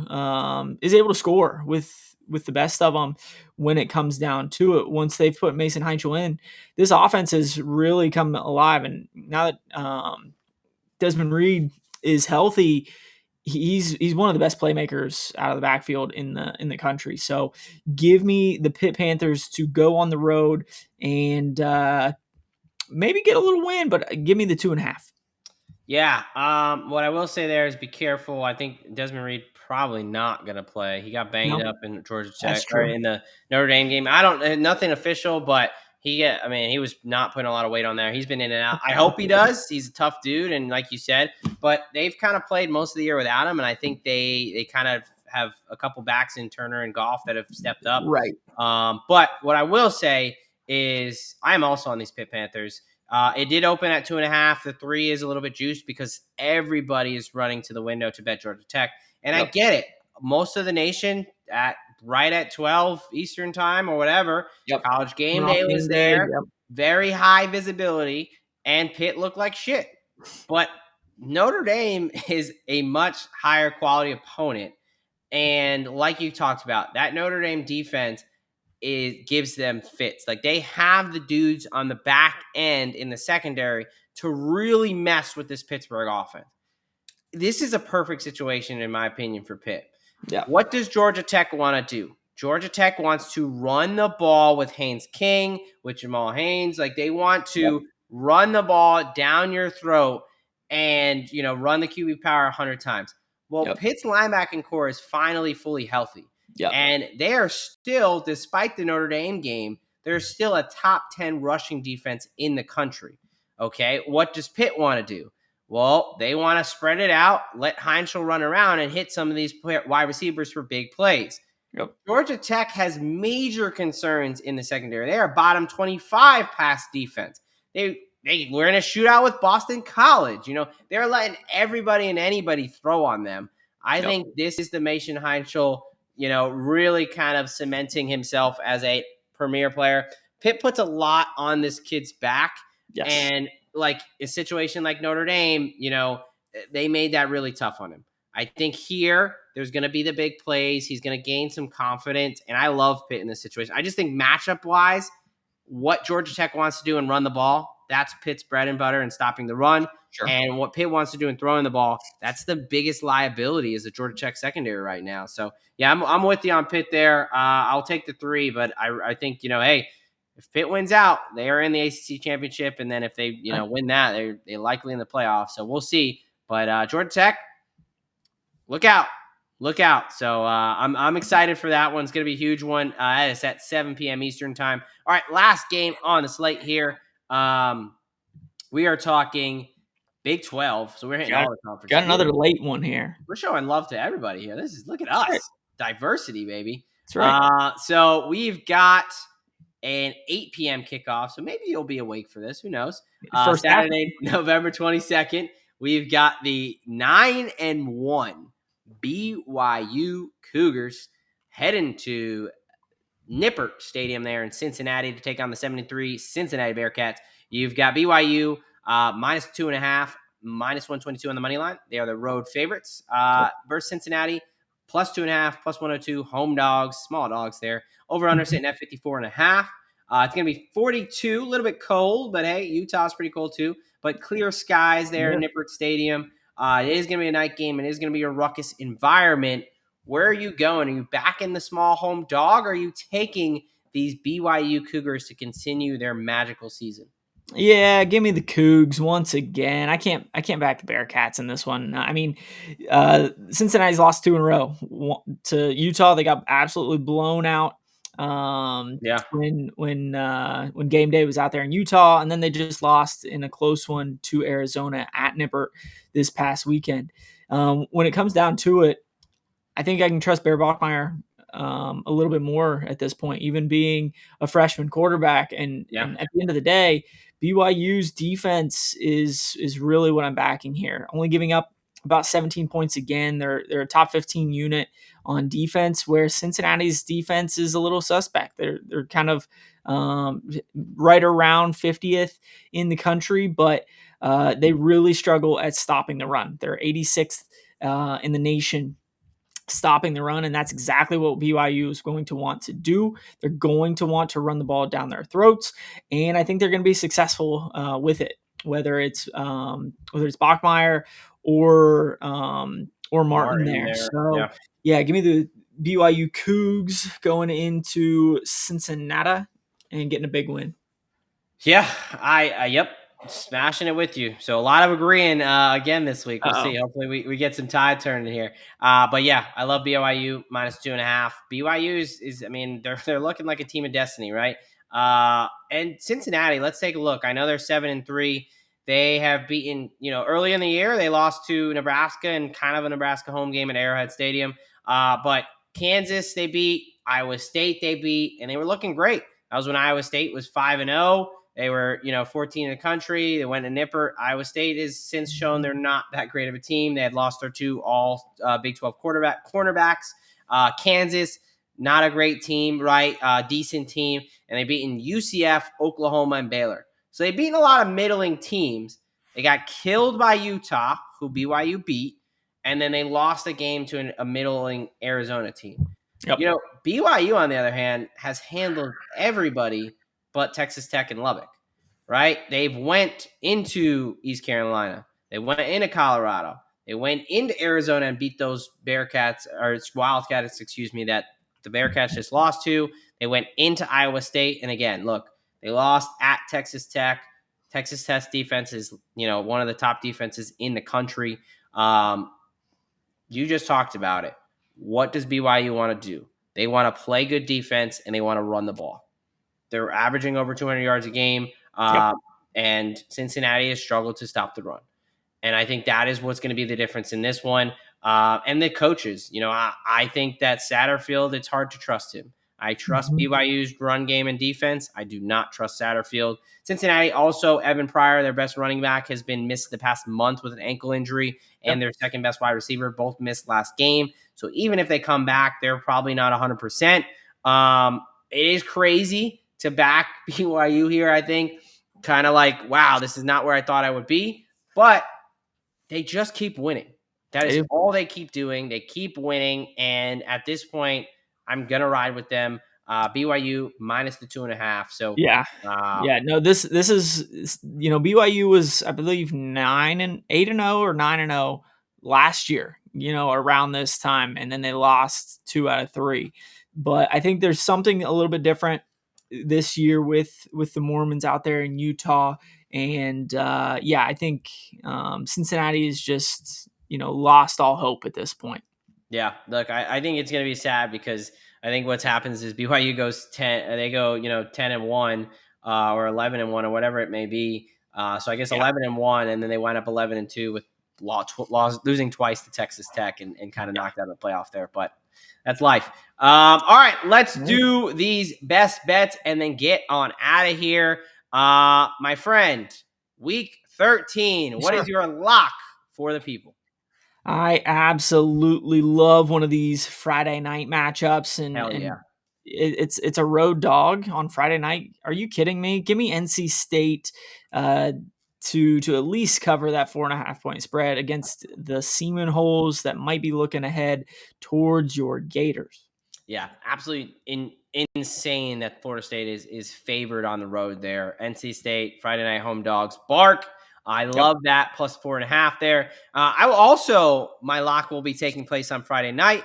score with the best of them when it comes down to it. Once they've put Mason Heitchel in, this offense has really come alive, and now that Desmond Reed is healthy, he's one of the best playmakers out of the backfield in the country. So give me the Pitt Panthers to go on the road and maybe get a little win, but give me the 2.5. Yeah. What I will say there is be careful. I think Desmond Reed probably not going to play. He got banged No, up in Georgia Tech that's or true. in the Notre Dame game. I don't nothing official, but he was not putting a lot of weight on there. He's been in and out. I hope he does. He's a tough dude, and like you said, but they've kind of played most of the year without him, and I think they kind of have a couple backs in Turner and Goff that have stepped up. Right. But what I will say is I am also on these Pitt Panthers. It did open at 2.5. The 3 is a little bit juiced because everybody is running to the window to bet Georgia Tech. And I Yep. get it. Most of the nation right at 12 Eastern time or whatever, Yep. college game Coming off day was game day. there. Yep. Very high visibility. And Pitt looked like shit. But Notre Dame is a much higher quality opponent. And like you talked about, that Notre Dame defense gives them fits. Like they have the dudes on the back end in the secondary to really mess with this Pittsburgh offense. This is a perfect situation, in my opinion, for Pitt. Yeah. What does Georgia Tech want to do? Georgia Tech wants to run the ball with Haynes King, with Jamal Haynes. Like they want Yep. to run the ball down your throat and run the QB power 100 times. Well, Yep. Pitt's linebacking core is finally fully healthy. Yep. And they are still, despite the Notre Dame game, they're still a top 10 rushing defense in the country. Okay. What does Pitt want to do? Well, they want to spread it out, let Heinzel run around and hit some of these wide receivers for big plays. Yep. Georgia Tech has major concerns in the secondary. They are bottom 25 pass defense. They were in a shootout with Boston College. They're letting everybody and anybody throw on them. I Yep. think this is the Mason Heinzel, really kind of cementing himself as a premier player. Pitt puts a lot on this kid's back. Yes. And like a situation like Notre Dame, they made that really tough on him. I think here there's going to be the big plays. He's going to gain some confidence. And I love Pitt in this situation. I just think matchup wise, what Georgia Tech wants to do and run the ball, that's Pitt's bread and butter and stopping the run. Sure. And what Pitt wants to do in throwing the ball, that's the biggest liability is the Georgia Tech secondary right now. So, yeah, I'm with you on Pitt there. I'll take the 3, but I think, hey, if Pitt wins out, they are in the ACC championship. And then if they, win that, they're likely in the playoffs. So we'll see. But Georgia Tech, look out. Look out. So I'm excited for that one. It's going to be a huge one. It's at 7 p.m. Eastern time. All right, last game on the slate here. We are talking Big 12. So we're hitting all the conferences. Got another late one here. We're showing love to everybody here. Look at That's us. right. Diversity, baby. That's right. So we've got an 8 p.m. kickoff. So maybe you'll be awake for this. Who knows? First Saturday, November 22nd. We've got the 9-1 BYU Cougars heading to Nippert Stadium there in Cincinnati to take on the 7-3 Cincinnati Bearcats. You've got BYU minus 2.5, minus 122 on the money line. They are the road favorites versus Cincinnati. Plus 2.5, plus 102, home dogs, small dogs there. Over under sitting at 54.5. It's going to be 42, a little bit cold, but hey, Utah's pretty cold too. But clear skies there in Nippert Stadium. It is going to be a night game. It is going to be a ruckus environment. Where are you going? Are you back in the small home dog? Or are you taking these BYU Cougars to continue their magical season? Yeah, give me the Cougs once again. I can't back the Bearcats in this one. I mean, Cincinnati's lost 2 in a row to Utah. They got absolutely blown out Yeah. when game day was out there in Utah, and then they just lost in a close one to Arizona at Nippert this past weekend. When it comes down to it, I think I can trust Bear Bachmeier a little bit more at this point, even being a freshman quarterback. Yeah. And at the end of the day, BYU's defense is really what I'm backing here. Only giving up about 17 points again. They're a top 15 unit on defense, where Cincinnati's defense is a little suspect. They're kind of right around 50th in the country, but they really struggle at stopping the run. They're 86th in the nation stopping the run, and that's exactly what BYU is going to want to do. They're going to want to run the ball down their throats, and I think they're going to be successful with it. Whether it's Bachmeier or Martin Martin there. there. So Yeah. yeah, give me the BYU Cougs going into Cincinnati and getting a big win. Yeah, yep, smashing it with you. So a lot of agreeing again this week. We'll Uh-oh. see. Hopefully we get some tide turning here. But yeah, I love BYU minus 2.5. BYU is I mean they're looking like a team of destiny, right? And Cincinnati, let's take a look. I know they're 7-3. They have beaten, early in the year they lost to Nebraska in kind of a Nebraska home game at Arrowhead Stadium. But Kansas they beat, Iowa State they beat, and they were looking great. That was when Iowa State was 5-0. They were, 14 in the country. They went to Nippert. Iowa State has since shown they're not that great of a team. They had lost their 2 all Big 12 cornerbacks. Kansas, not a great team, right? Decent team. And they beaten UCF, Oklahoma, and Baylor. So they beaten a lot of middling teams. They got killed by Utah, who BYU beat. And then they lost a game to a middling Arizona team. Yep. BYU, on the other hand, has handled everybody but Texas Tech and Lubbock, right? They've went into East Carolina. They went into Colorado. They went into Arizona and beat those Bearcats, or Wildcats, excuse me, that the Bearcats just lost to. They went into Iowa State. And again, look, they lost at Texas Tech. Texas Tech's defense is, one of the top defenses in the country. You just talked about it. What does BYU want to do? They want to play good defense and they want to run the ball. They're averaging over 200 yards a game, Yep. and Cincinnati has struggled to stop the run. And I think that is what's going to be the difference in this one. And the coaches, I think that Satterfield, it's hard to trust him. I trust Mhm. BYU's run game and defense. I do not trust Satterfield. Cincinnati also, Evan Pryor, their best running back, has been missed the past month with an ankle injury, and Yep. their second best wide receiver both missed last game. So even if they come back, they're probably not 100%. It is crazy to back BYU here, I think. Kind of like, wow, this is not where I thought I would be. But they just keep winning. That They is do. all they keep doing. They keep winning. And at this point, I'm going to ride with them. BYU minus the 2.5. So, Yeah. uh, Yeah, no, this is BYU was, I believe, 8-0 or 9-0 last year, around this time, and then they lost 2 out of 3. But I think there's something a little bit different this year with the Mormons out there in Utah, and yeah, I think Cincinnati is just lost all hope at this point. yeah, look, I think it's going to be sad because I think what's happens is BYU goes 10, they go, 10-1, or 11-1 or whatever it may be. So I guess Yeah, 11-1, and then they wind up 11-2 with losing twice to Texas Tech and kind of yeah. knocked out of the playoff there. But that's life. All right, let's All right. do these best bets and then get on out of here. My friend, week 13, Yes, what sir. is your lock for the people? I absolutely love one of these Friday night matchups, and Hell and yeah. it's a road dog on Friday night. Are you kidding me? Give me NC State uh, to at least cover that 4.5 point spread against the Seaman Holes that might be looking ahead towards your Gators. Yeah, absolutely insane that Florida State is favored on the road there. NC State Friday night home dogs bark. I Yep. love that plus 4.5 there. I will also my lock will be taking place on Friday night.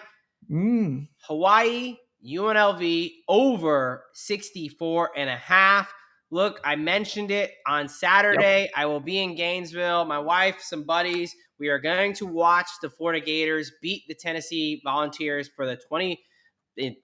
Hawaii UNLV over 64.5. Look, I mentioned it on Yep. Saturday. I will be in Gainesville. My wife, some buddies. We are going to watch the Florida Gators beat the Tennessee Volunteers for the 20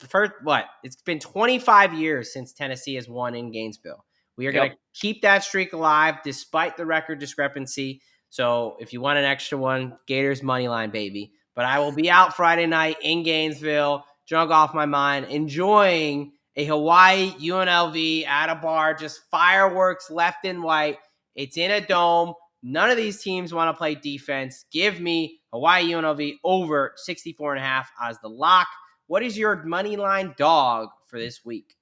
first what? It's been 25 years since Tennessee has won in Gainesville. We are going to Yep. keep that streak alive despite the record discrepancy. So if you want an extra one, Gators money line, baby. But I will be out Friday night in Gainesville, drunk off my mind, enjoying a Hawaii UNLV at a bar, just fireworks left and right. It's in a dome. None of these teams want to play defense. Give me Hawaii UNLV over 64.5 as the lock. What is your money line dog for this week?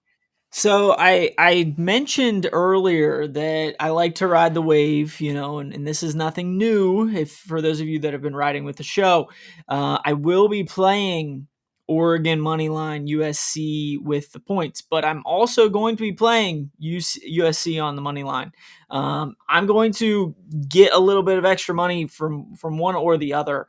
So I mentioned earlier that I like to ride the wave, and this is nothing new. If for those of you that have been riding with the show, I will be playing Oregon money line USC with the points, but I'm also going to be playing USC on the money line. I'm going to get a little bit of extra money from one or the other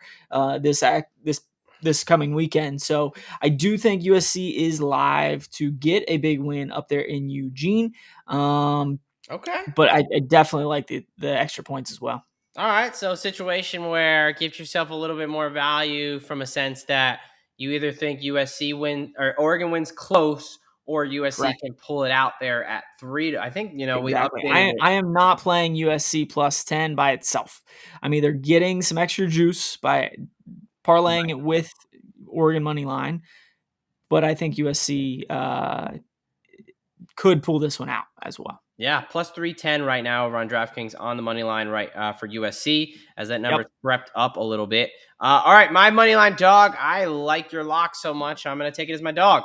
this coming weekend. So I do think USC is live to get a big win up there in Eugene. Okay. But I definitely like the extra points as well. All right. So, situation where give yourself a little bit more value from a sense that you either think USC win or Oregon wins close or USC Correct. can pull it out there at 3. I think, we Exactly. updated I it. I am not playing USC plus 10 by itself. I'm either getting some extra juice by parlaying it with Oregon money line, but I think USC could pull this one out as well. Yeah, plus 310 right now over on DraftKings on the money line right for USC as that number Yep. crept up a little bit. All right, my money line dog. I like your lock so much. I'm going to take it as my dog.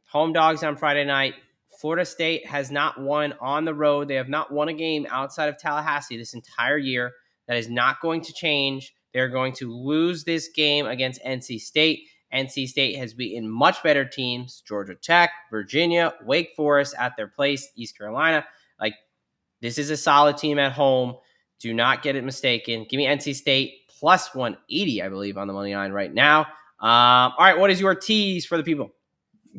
Home dogs on Friday night. Florida State has not won on the road. They have not won a game outside of Tallahassee this entire year. That is not going to change. They're going to lose this game against NC State. NC State has beaten much better teams, Georgia Tech, Virginia, Wake Forest at their place, East Carolina. Like, this is a solid team at home. Do not get it mistaken. Give me NC State plus 180, I believe, on the money line right now. All right, what is your tease for the people?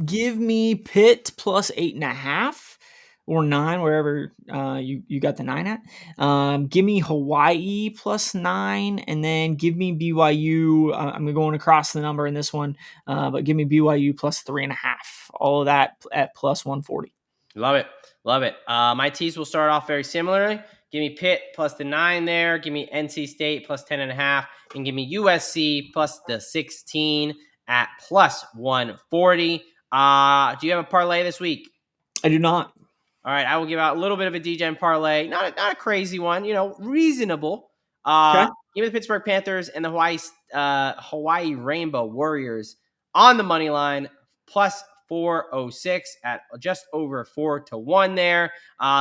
Give me Pitt plus 8.5 or 9, wherever you got the 9 at. Give me Hawaii plus 9, and then give me BYU. I'm going across the number in this one, but give me BYU plus 3.5. All of that at plus 140. Love it. Love it. My teas will start off very similarly. Give me Pitt plus the 9 there. Give me NC State plus 10.5. And give me USC plus the 16 at plus 140. Do you have a parlay this week? I do not. All right, I will give out a little bit of a DGen parlay. Not a crazy one, reasonable. Okay. Give me the Pittsburgh Panthers and the Hawaii Rainbow Warriors on the money line, plus 406 at just over 4-1 there.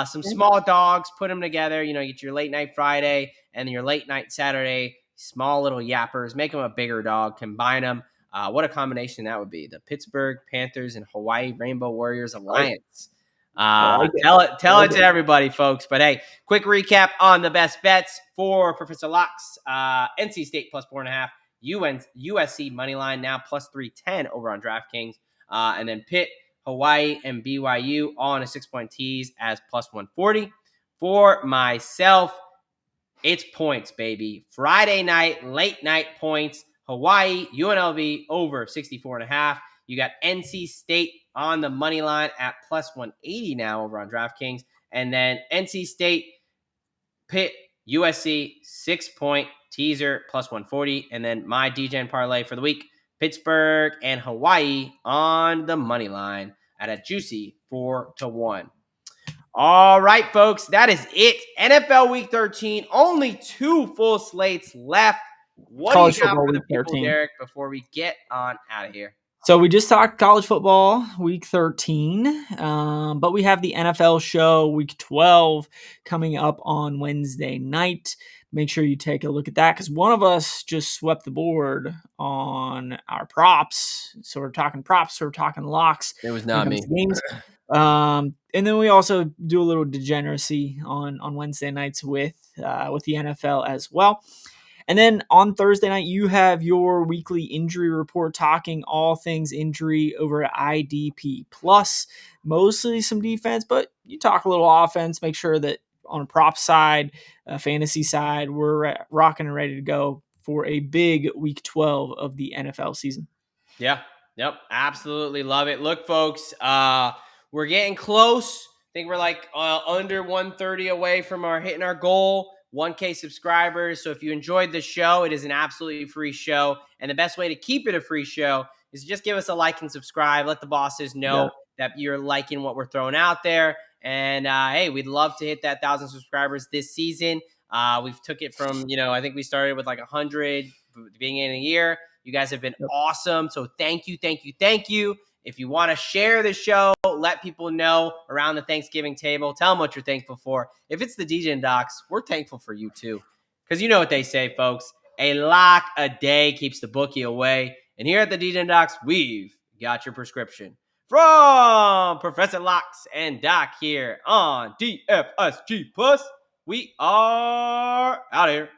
Some small dogs, put them together. Get your late night Friday and your late night Saturday. Small little yappers, make them a bigger dog, combine them. What a combination that would be. The Pittsburgh Panthers and Hawaii Rainbow Warriors Alliance. I like it. Tell it to everybody, folks. But hey, quick recap on the best bets for Professor Locks. NC State plus 4.5. USC money line now plus 310 over on DraftKings. And then Pitt, Hawaii, and BYU all on a 6-point tease as plus 140. For myself, it's points, baby. Friday night, late night points. Hawaii, UNLV over 64.5. You got NC State on the money line at plus 180 now over on DraftKings. And then NC State, Pitt, USC, 6-point teaser plus 140. And then my DGen parlay for the week, Pittsburgh and Hawaii on the money line at a juicy 4-1. All right, folks, that is it. NFL Week 13, only 2 full slates left. What do you College got football for the week people, 13. Derek, before we get on out of here? So we just talked college football week 13, but we have the NFL show week 12 coming up on Wednesday night. Make sure you take a look at that because one of us just swept the board on our props. So we're talking props, so we're talking locks. It was when not it comes me. to games. And then we also do a little degeneracy on Wednesday nights with the NFL as well. And then on Thursday night, you have your weekly injury report, talking all things injury over at IDP Plus. Mostly some defense, but you talk a little offense. Make sure that on a prop side, fantasy side, we're rocking and ready to go for a big week 12 of the NFL season. Yeah. Yep. Absolutely love it. Look, folks, we're getting close. I think we're like under 130 away from our hitting our goal, 1K subscribers. So if you enjoyed the show, it is an absolutely free show. And the best way to keep it a free show is just give us a like and subscribe. Let the bosses know that you're liking what we're throwing out there. And hey, we'd love to hit that 1,000 subscribers this season. We've took it from, I think we started with like 100 at the beginning of the year. You guys have been awesome. So thank you, thank you, thank you. If you want to share the show, let people know around the Thanksgiving table. Tell them what you're thankful for. If it's the DJ and Docs, we're thankful for you too. Because you know what they say, folks. A lock a day keeps the bookie away. And here at the DJ and Docs, we've got your prescription. From Professor Locks and Doc here on DFSG Plus, we are out here.